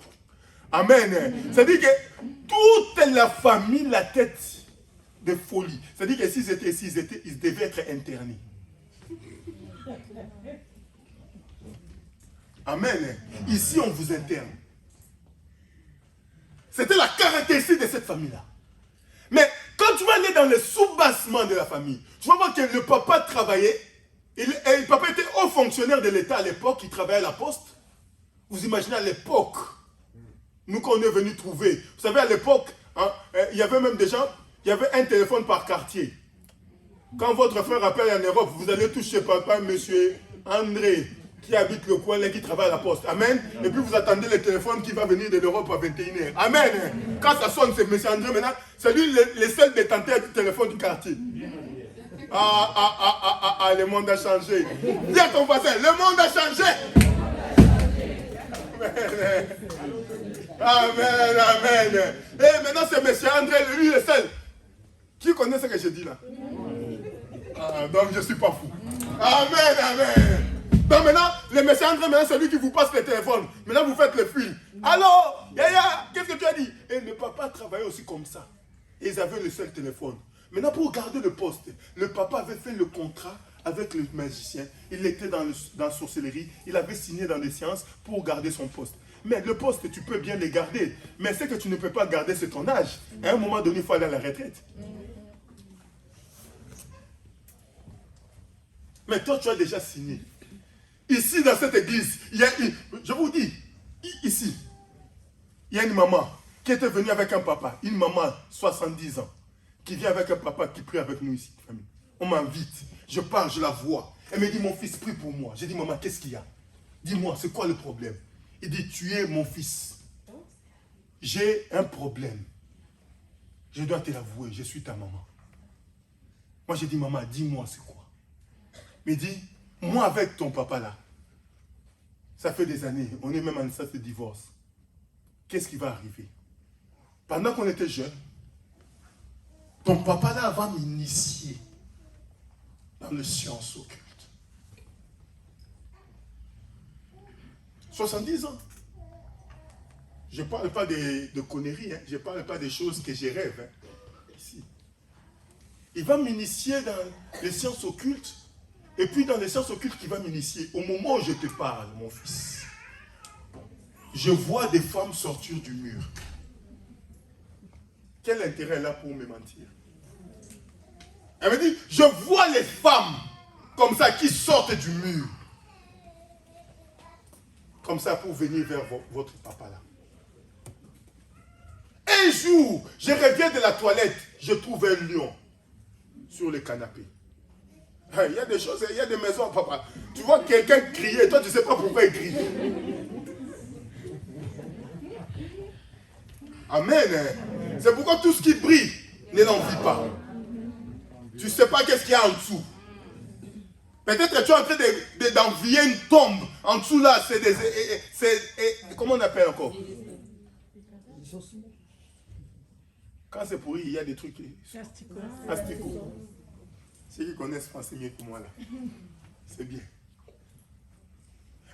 Amen. C'est-à-dire que toute la famille, la tête de folie. C'est-à-dire que s'ils étaient ici, ils devaient être internés. Amen. Ici, on vous interne. C'était la caractéristique de cette famille-là. Mais quand tu vas aller dans le sous-bassement de la famille, tu vas voir que le papa travaillait. Et le papa était haut fonctionnaire de l'État à l'époque, il travaillait à la poste. Vous imaginez à l'époque, nous qu'on est venu trouver. Vous savez, à l'époque, hein, il y avait même des gens, il y avait un téléphone par quartier. Quand votre frère appelle en Europe, vous allez toucher papa, monsieur André. qui habite le coin, là, qui travaille à la poste. Amen. Et puis vous attendez le téléphone qui va venir de l'Europe à 21h. Amen. Quand ça sonne, c'est M. André maintenant. C'est lui le seul détenteur du téléphone du quartier. Le monde a changé. Dis à ton voisin, le monde a changé. Amen, amen. Et maintenant c'est M. André, lui le seul. Qui connaît ce que je dis là? Donc je ne suis pas fou. Amen, amen. Donc maintenant, le M. André, maintenant c'est lui qui vous passe le téléphone. Maintenant vous faites le fil. Alors, Yaya, qu'est-ce que tu as dit? Et le papa travaillait aussi comme ça. Et ils avaient le seul téléphone. Maintenant pour garder le poste, le papa avait fait le contrat avec le magicien. Il était dans la sorcellerie. Il avait signé dans les sciences pour garder son poste. Mais le poste, tu peux bien le garder. Mais ce que tu ne peux pas garder, c'est ton âge. À un moment donné, il faut aller à la retraite. Mais toi, tu as déjà signé. Ici, dans cette église, je vous dis, ici, il y a une maman qui était venue avec un papa. Une maman, 70 ans, qui vient avec un papa qui prie avec nous ici. On m'invite. Je parle, je la vois. Elle me dit, mon fils, prie pour moi. J'ai dit, maman, qu'est-ce qu'il y a? Dis-moi, c'est quoi le problème? Il dit, tu es mon fils. J'ai un problème. Je dois te l'avouer, je suis ta maman. Moi, j'ai dit, maman, dis-moi, c'est quoi? Mais il dit, moi, avec ton papa là, ça fait des années, on est même en instance de divorce. Qu'est-ce qui va arriver? Pendant qu'on était jeunes, ton papa là va m'initier dans les sciences occultes. 70 ans. Je ne parle pas de conneries, hein. Je ne parle pas des choses que je rêve. Hein. Ici. Il va m'initier dans les sciences occultes. Et puis dans les sciences occultes qu'il va m'initier, au moment où je te parle, mon fils, je vois des femmes sortir du mur. Quel intérêt elle a pour me mentir? Elle me dit, je vois les femmes comme ça qui sortent du mur. Comme ça pour venir vers votre papa là. Un jour, je reviens de la toilette, je trouve un lion sur le canapé. Il y a des choses, il y a des maisons, papa. Tu vois quelqu'un crier, toi tu ne sais pas pourquoi il crie. Amen. C'est pourquoi tout ce qui brille ne l'envie pas. Tu ne sais pas qu'est-ce qu'il y a en dessous. Peut-être que tu es en train d'envier une tombe. En dessous là, c'est comment on appelle encore? Quand c'est pourri, il y a des trucs. Asticots. Ceux qui connaissent français mieux que moi là. C'est bien.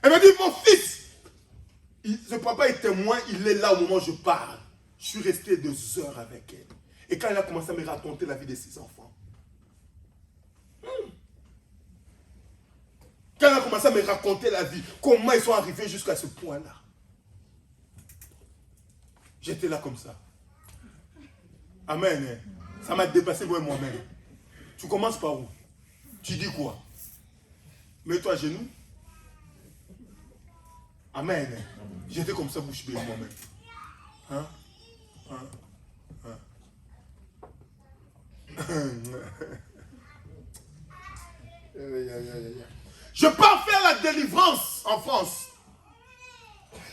Elle m'a dit, mon fils, ce papa est témoin, il est là au moment où je parle. Je suis resté 2 heures avec elle. Et quand elle a commencé à me raconter la vie de ses enfants. Quand elle a commencé à me raconter la vie, comment ils sont arrivés jusqu'à ce point-là. J'étais là comme ça. Amen. Ça m'a dépassé moi-même. Tu commences par où? Tu dis quoi? Mets-toi à genoux. Amen. J'étais comme ça, bouche bée moi-même. Hein? Je pars faire la délivrance en France.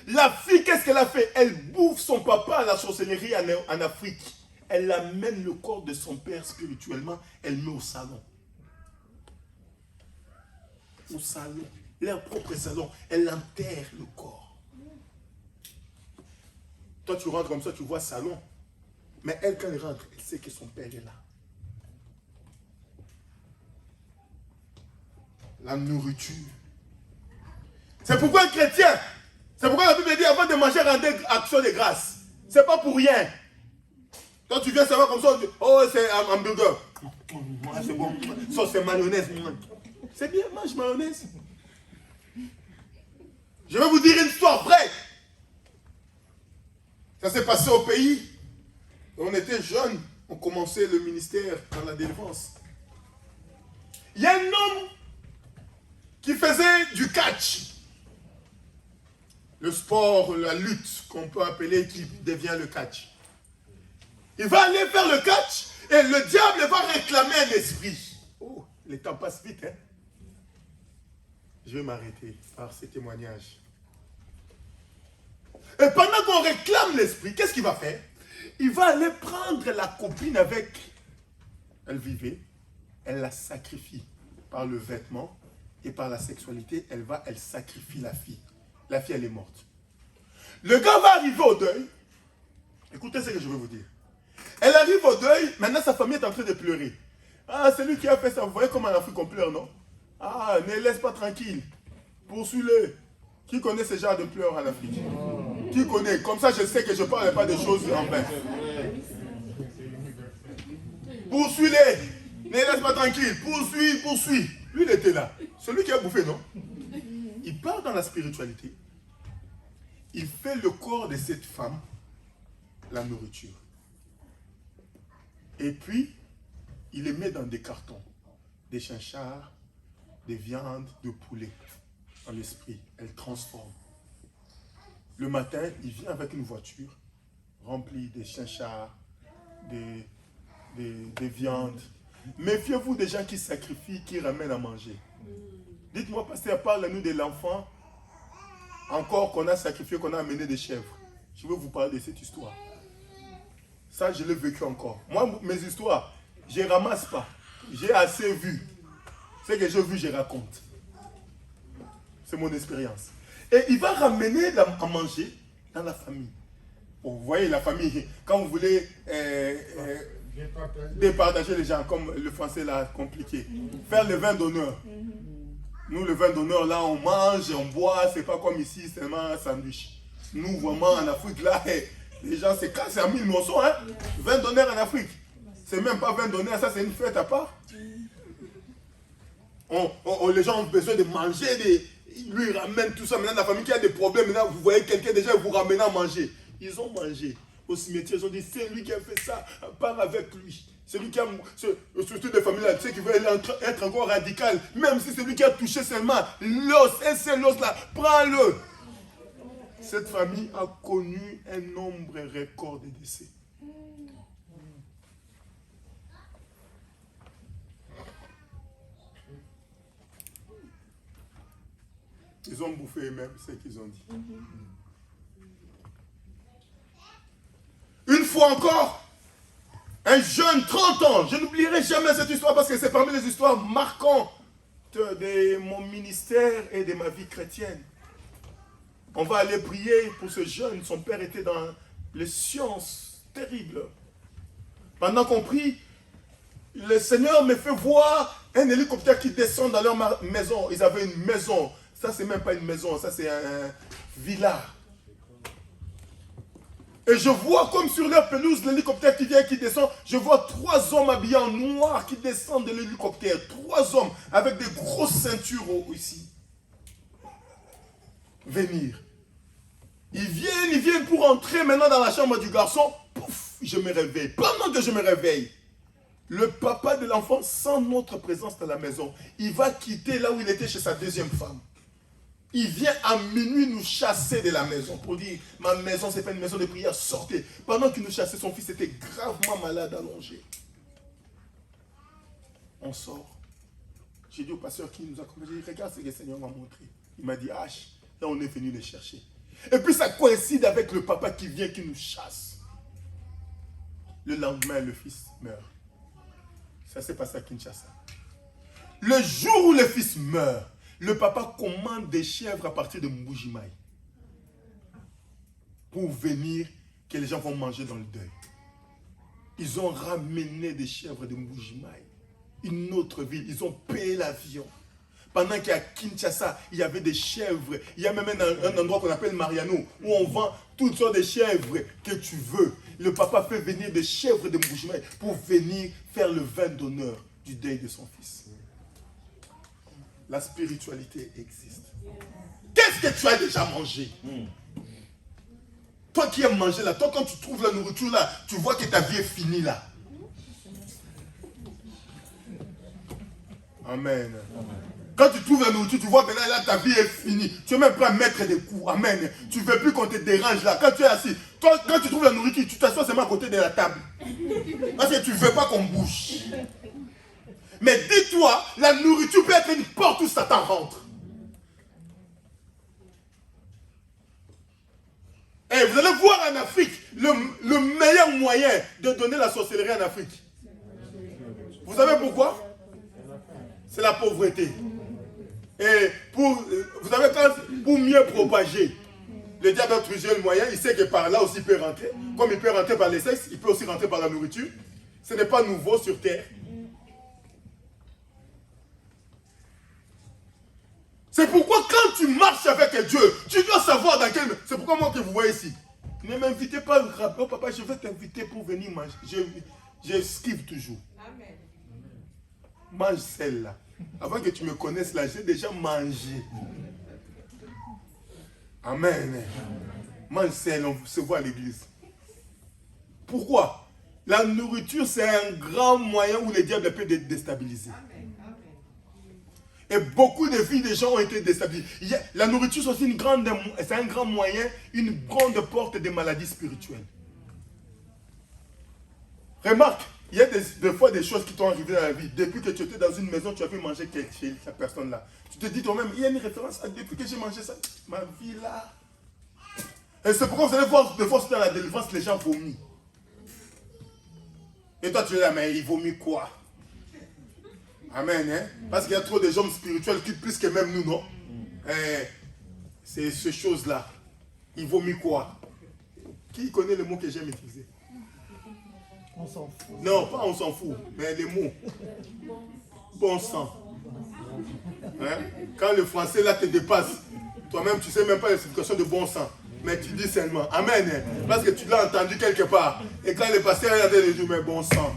La fille, qu'est-ce qu'elle a fait? Elle bouffe son papa à la sorcellerie en Afrique. Elle amène le corps de son père spirituellement, elle met au salon. Au salon, leur propre salon, elle enterre le corps. Toi, tu rentres comme ça, tu vois salon. Mais elle, quand elle rentre, elle sait que son père est là. La nourriture. C'est pourquoi un chrétien, c'est pourquoi la Bible dit avant de manger, rendez action de grâce. C'est pas pour rien. Quand tu viens savoir comme ça, oh c'est un hamburger. C'est bon. Ça c'est mayonnaise. C'est bien, mange mayonnaise. Je vais vous dire une histoire vraie. Ça s'est passé au pays. On était jeunes, on commençait le ministère dans la délivrance. Il y a un homme qui faisait du catch. Le sport, la lutte qu'on peut appeler qui devient le catch. Il va aller faire le catch et le diable va réclamer un esprit. Oh, le temps passe vite, hein. Je vais m'arrêter par ces témoignages. Et pendant qu'on réclame l'esprit, qu'est-ce qu'il va faire? Il va aller prendre la copine avec. Elle vivait, elle la sacrifie par le vêtement et par la sexualité. Elle sacrifie la fille. La fille, elle est morte. Le gars va arriver au deuil. Écoutez ce que je veux vous dire. Elle arrive au deuil, maintenant sa famille est en train de pleurer. Ah, c'est lui qui a fait ça. Vous voyez comment en Afrique on pleure, non? Ah, ne laisse pas tranquille. Poursuis-le. Qui connaît ce genre de pleurs en Afrique? Qui connaît? Comme ça, je sais que je ne parle pas de choses en vain. Poursuis-les. Ne laisse pas tranquille. Poursuis. Lui, il était là. Celui qui a bouffé, non? Il part dans la spiritualité. Il fait le corps de cette femme la nourriture. Et puis, il les met dans des cartons. Des chinchards, des viandes, de poulet. En l'esprit, elle transforme. Le matin, il vient avec une voiture remplie de chinchards, des viandes. Méfiez-vous des gens qui sacrifient, qui ramènent à manger. Dites-moi, pasteur, parle-nous de l'enfant encore qu'on a sacrifié, qu'on a amené des chèvres. Je veux vous parler de cette histoire. Ça, je l'ai vécu encore. Moi, mes histoires, je ne ramasse pas. J'ai assez vu. Ce que j'ai vu, je raconte. C'est mon expérience. Et il va ramener à manger dans la famille. Bon, vous voyez, la famille, quand vous voulez départager les gens, comme le français l'a compliqué, faire le vin d'honneur. Nous, le vin d'honneur, là, on mange, on boit, c'est pas comme ici, c'est seulement un sandwich. Nous, vraiment, en Afrique, là, les gens se cassent en 1000 morceaux, hein. Vin d'honneur en Afrique. C'est même pas vin d'honneur, ça, c'est une fête à part. Les gens ont besoin de manger, lui, il ramène tout ça. Maintenant, la famille qui a des problèmes, maintenant, vous voyez quelqu'un déjà vous ramène à manger. Ils ont mangé. Au cimetière, ils ont dit, c'est lui qui a fait ça, part avec lui. C'est lui qui a, surtout des familles là, tu sais, qui veulent être encore radical. Même si c'est lui qui a touché seulement l'os, et c'est l'os là, prends-le. Cette famille a connu un nombre record de décès. Ils ont bouffé eux-mêmes ce qu'ils ont dit. Une fois encore, un jeune, 30 ans, je n'oublierai jamais cette histoire parce que c'est parmi les histoires marquantes de mon ministère et de ma vie chrétienne. On va aller prier pour ce jeune. Son père était dans les sciences terribles. Pendant qu'on prie, le Seigneur me fait voir un hélicoptère qui descend dans leur maison. Ils avaient une maison. Ça, c'est même pas une maison, ça, c'est un villa. Et je vois comme sur leur pelouse, l'hélicoptère qui vient, qui descend. Je vois 3 hommes habillés en noir qui descendent de l'hélicoptère. 3 hommes avec des grosses ceintures ici. Venir. Ils viennent pour entrer maintenant dans la chambre du garçon. Pouf, je me réveille. Pendant que je me réveille, le papa de l'enfant, sans notre présence dans la maison, il va quitter là où il était chez sa deuxième femme. Il vient à minuit nous chasser de la maison pour dire, ma maison, c'est pas une maison de prière, sortez. Pendant qu'il nous chassait, son fils était gravement malade, allongé. On sort. J'ai dit au pasteur qui nous accompagne, j'ai dit, regarde ce que le Seigneur m'a montré. Il m'a dit, H, là on est venu les chercher. Et puis ça coïncide avec le papa qui vient, qui nous chasse. Le lendemain, le fils meurt. Ça s'est passé à Kinshasa. Le jour où le fils meurt, le papa commande des chèvres à partir de Mbujimaï pour venir, que les gens vont manger dans le deuil. Ils ont ramené des chèvres de Mbujimaï, une autre ville. Ils ont payé l'avion. Pendant qu'à Kinshasa, il y avait des chèvres. Il y a même un endroit qu'on appelle Mariano, où on vend toutes sortes de chèvres que tu veux. Le papa fait venir des chèvres de Mbujimaï pour venir faire le vin d'honneur du deuil de son fils. La spiritualité existe. Qu'est-ce que tu as déjà mangé? Toi qui aimes manger là, toi quand tu trouves la nourriture là, tu vois que ta vie est finie là. Amen. Quand tu trouves la nourriture, tu vois que là ta vie est finie. Tu es même prêt à mettre des coups. Amen. Tu ne veux plus qu'on te dérange là. Quand tu es assis, toi, quand tu trouves la nourriture, tu t'assois seulement à côté de la table. Parce que tu ne veux pas qu'on bouge. Mais dis-toi, la nourriture peut être une porte où Satan rentre. en Afrique, le meilleur moyen de donner la sorcellerie en Afrique. Vous savez pourquoi? C'est la pauvreté. Et vous savez, pour mieux propager, le diable a trouvé le moyen, il sait que par là aussi il peut rentrer. Comme il peut rentrer par les sexes, il peut aussi rentrer par la nourriture. Ce n'est pas nouveau sur terre. C'est pourquoi quand tu marches avec Dieu, tu dois savoir dans quel... C'est pourquoi moi que vous voyez ici. Ne m'invitez pas, oh papa, je vais t'inviter pour venir manger. J'esquive toujours. Amen. Mange celle-là. Avant que tu me connaisses là, j'ai déjà mangé. Amen. Mange celle, on se voit à l'église. Pourquoi? La nourriture, c'est un grand moyen où le diable peut déstabiliser. Et beaucoup de vies des gens ont été déstabilisées. La nourriture, c'est aussi c'est un grand moyen, une grande porte des maladies spirituelles. Remarque, il y a des fois des choses qui t'ont arrivé dans la vie. Depuis que tu étais dans une maison, tu as vu manger chez cette personne-là. Tu te dis toi-même, il y a une référence depuis que j'ai mangé ça, ma vie là. Et c'est pourquoi vous allez voir, des fois, dans la délivrance, les gens vomissent. Et toi, tu es là, mais il vomit quoi? Amen, hein? Parce qu'il y a trop de gens spirituels qui, plus que même nous, non? C'est ces choses-là. Il vomit quoi? Qui connaît le mot que j'ai maîtrisé? On s'en fout. Non, pas on s'en fout, mais les mots. Bon sang. Hein? Quand le français là te dépasse, toi-même tu ne sais même pas la signification de bon sang. Mais tu dis seulement Amen. Hein? Parce que tu l'as entendu quelque part. Et quand le pasteur est là, il dit mais bon sang.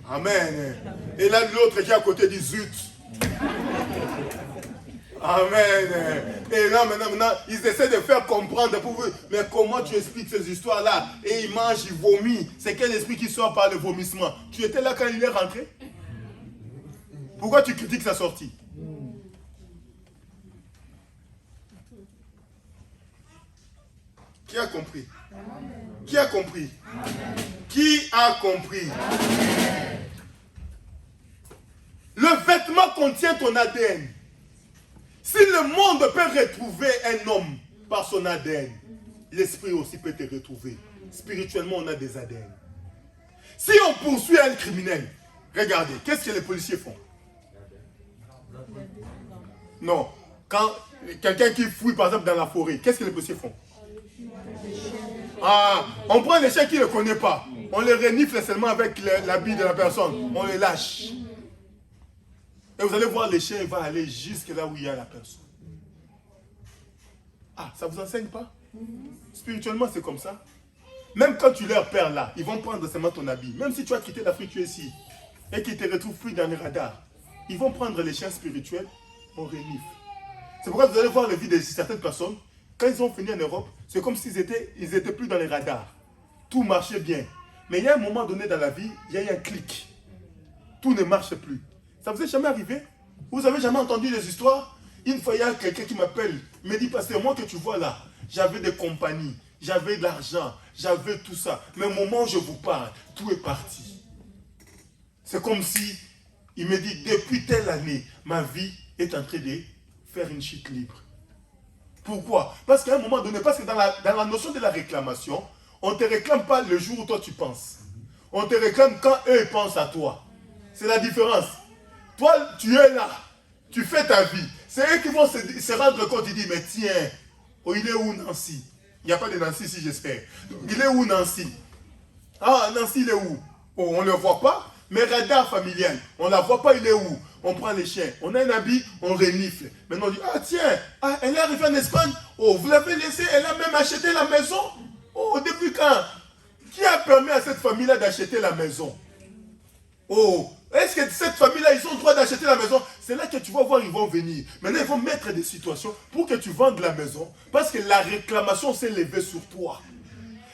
Amen. Et là l'autre qui est à côté dit zut. Amen. Et là, maintenant, ils essaient de faire comprendre pour vous. Mais comment tu expliques ces histoires-là? Et ils mangent, ils vomissent. C'est quel esprit qui sort par le vomissement? Tu étais là quand il est rentré? Pourquoi tu critiques sa sortie? Qui a compris? Qui a compris? Qui a compris? Le vêtement contient ton ADN. Si le monde peut retrouver un homme par son ADN, l'esprit aussi peut te retrouver. Spirituellement, on a des ADN. Si on poursuit un criminel, regardez, qu'est-ce que les policiers font? Non. Quand quelqu'un qui fouille, par exemple, dans la forêt, qu'est-ce que les policiers font? Ah, on prend les chiens qui ne le connaissent pas. On les renifle seulement avec l'habit de la personne. On les lâche. Et vous allez voir, les chiens vont aller jusque là où il y a la personne. Ah, ça ne vous enseigne pas? Spirituellement, c'est comme ça. Même quand tu leur perds là, ils vont prendre seulement ton habit. Même si tu as quitté l'Afrique, tu es ici, et qu'ils te retrouvent plus dans les radars, ils vont prendre les chiens spirituels, on renifle. C'est pourquoi vous allez voir les vies de certaines personnes, quand ils ont fini en Europe, c'est comme s'ils étaient plus dans les radars. Tout marchait bien. Mais il y a un moment donné dans la vie, il y a eu un clic. Tout ne marche plus. Ça vous est jamais arrivé? Vous avez jamais entendu des histoires? Une fois, il y a quelqu'un qui m'appelle, me dit, pasteur, moi que tu vois là, j'avais des compagnies, j'avais de l'argent, j'avais tout ça. Mais au moment où je vous parle, tout est parti. C'est comme si, il me dit, depuis telle année, ma vie est en train de faire une chute libre. Pourquoi? Parce qu'à un moment donné, parce que dans la notion de la réclamation, on ne te réclame pas le jour où toi tu penses. On te réclame quand eux pensent à toi. C'est la différence. Toi, tu es là, tu fais ta vie. C'est eux qui vont se rendre compte, ils disent, mais tiens, oh, il est où Nancy? Il n'y a pas de Nancy ici, j'espère. Il est où Nancy? Ah, Nancy, il est où? Oh, on ne le voit pas, mais radar familial, on ne la voit pas, il est où? On prend les chiens, on a un habit, on renifle. Maintenant on dit, ah tiens, ah, elle est arrivée en Espagne. Oh, vous l'avez laissée, elle a même acheté la maison. Oh, depuis quand? Qui a permis à cette famille-là d'acheter la maison? Oh, est-ce que cette famille-là, ils ont le droit d'acheter la maison? C'est là que tu vas voir, ils vont venir. Maintenant, ils vont mettre des situations pour que tu vendes la maison. Parce que la réclamation s'est levée sur toi.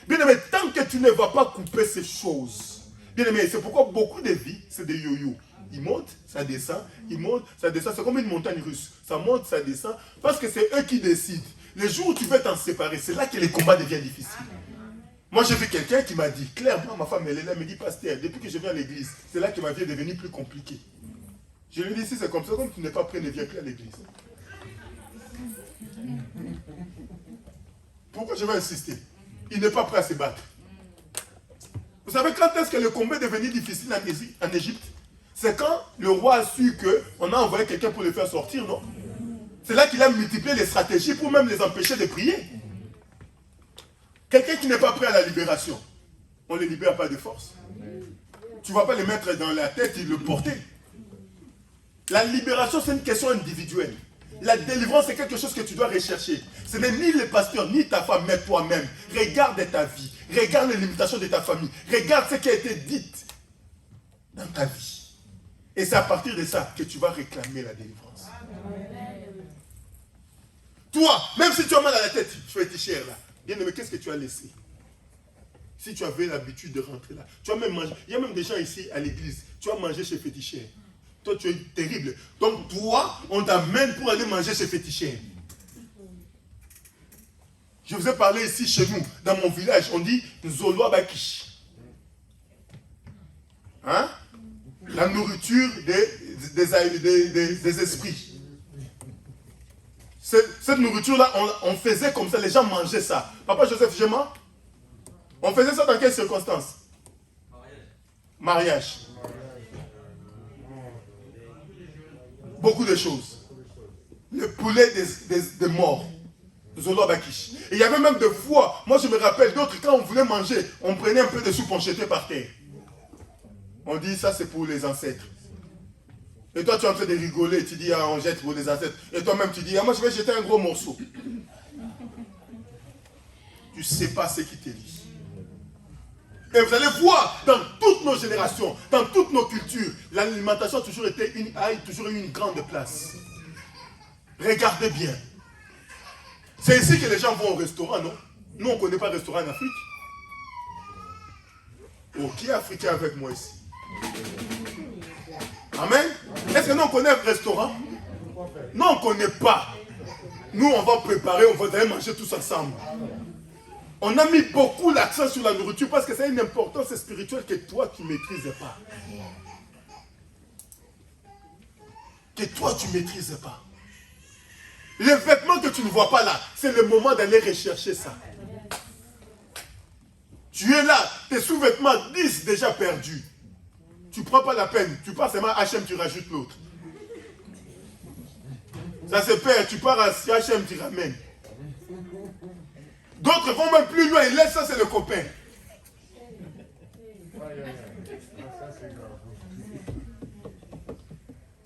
Bien aimé, tant que tu ne vas pas couper ces choses. Bien aimé, c'est pourquoi beaucoup de vies, c'est des yo-yo. Ils montent, ça descend, ils montent, ça descend. C'est comme une montagne russe. Ça monte, ça descend. Parce que c'est eux qui décident. Le jour où tu veux t'en séparer, c'est là que les combats deviennent difficiles. Moi, j'ai vu quelqu'un qui m'a dit, clairement, ma femme, elle est là, elle me dit, pasteur, depuis que je viens à l'église, c'est là que ma vie est devenue plus compliquée. Je lui ai dit, si c'est comme ça, comme tu n'es pas prêt, ne viens plus à l'église. Pourquoi je vais insister? Il n'est pas prêt à se battre. Vous savez quand est-ce que le combat est devenu difficile en Égypte? C'est quand le roi a su qu'on a envoyé quelqu'un pour les faire sortir, non? C'est là qu'il a multiplié les stratégies pour même les empêcher de prier. Quelqu'un qui n'est pas prêt à la libération, on ne le libère pas de force. Tu ne vas pas le mettre dans la tête et le porter. La libération, c'est une question individuelle. La délivrance, c'est quelque chose que tu dois rechercher. Ce n'est ni le pasteur, ni ta femme, mais toi-même. Regarde ta vie. Regarde les limitations de ta famille. Regarde ce qui a été dit dans ta vie. Et c'est à partir de ça que tu vas réclamer la délivrance. Toi, même si tu as mal à la tête, fétichère là, bien-aimé, qu'est-ce que tu as laissé? Si tu avais l'habitude de rentrer là, tu as même mangé. Il y a même des gens ici à l'église, tu as mangé chez fétichère. Toi, tu es terrible. Donc, toi, on t'amène pour aller manger chez fétichère. Je vous ai parlé ici chez nous, dans mon village, on dit Zoloa Bakish. Hein? La nourriture des esprits. Cette nourriture-là, on faisait comme ça, les gens mangeaient ça. Papa Joseph Gemma, on faisait ça dans quelles circonstances? Mariage. Beaucoup de choses. Le poulet des morts. Zolo Bakish. Et il y avait même des fois, moi je me rappelle, d'autres quand on voulait manger, on prenait un peu de soupe, on jetait par terre. On dit ça c'est pour les ancêtres. Et toi tu es en train de rigoler, tu dis ah, on jette pour les ancêtres. Et toi-même tu dis ah, moi je vais jeter un gros morceau. Tu ne sais pas ce qui te dit. Et vous allez voir, dans toutes nos générations, dans toutes nos cultures, l'alimentation a toujours eu une grande place. Regardez bien. C'est ici que les gens vont au restaurant, non? Nous, on ne connaît pas le restaurant en Afrique. Oh, qui est africain avec moi ici? Amen. Est-ce que nous, on connaît le restaurant? Non, on ne connaît pas. Nous, on va préparer, on va aller manger tous ensemble. On a mis beaucoup l'accent sur la nourriture parce que c'est une importance spirituelle que toi, tu ne maîtrises pas. Que toi, tu ne maîtrises pas. Les vêtements que tu ne vois pas là, c'est le moment d'aller rechercher ça. Tu es là, tes sous-vêtements 10 déjà perdus. Tu ne prends pas la peine, tu pars seulement à H&M, tu rajoutes l'autre. Ça se perd, tu pars à H&M, tu ramènes. D'autres vont même plus loin, ils laissent ça, c'est le copain.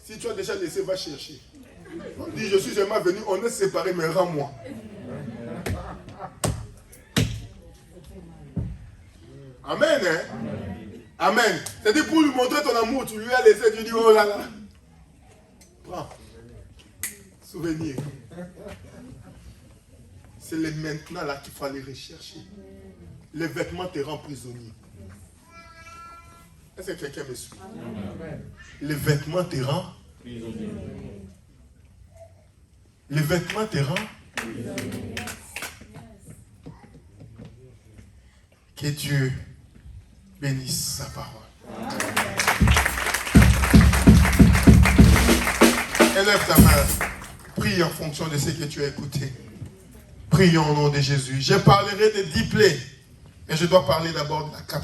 Si tu as déjà laissé, va chercher. On dit, je suis jamais venu, on est séparés, mais rends-moi. Amen, hein? Amen. C'est-à-dire, pour lui montrer ton amour, tu lui as laissé, tu dis, oh là là. Prends. Souvenir. C'est les maintenant là qu'il faut aller rechercher. Les vêtements te rendent prisonnier. Est-ce que quelqu'un me suit? Les vêtements te rendent prisonnier. Les vêtements te rendent prisonnier. Que Dieu bénisse sa parole. Élève ta main. Prie en fonction de ce que tu as écouté. Prions au nom de Jésus. Je parlerai des 10 plaies, mais je dois parler d'abord de la 4.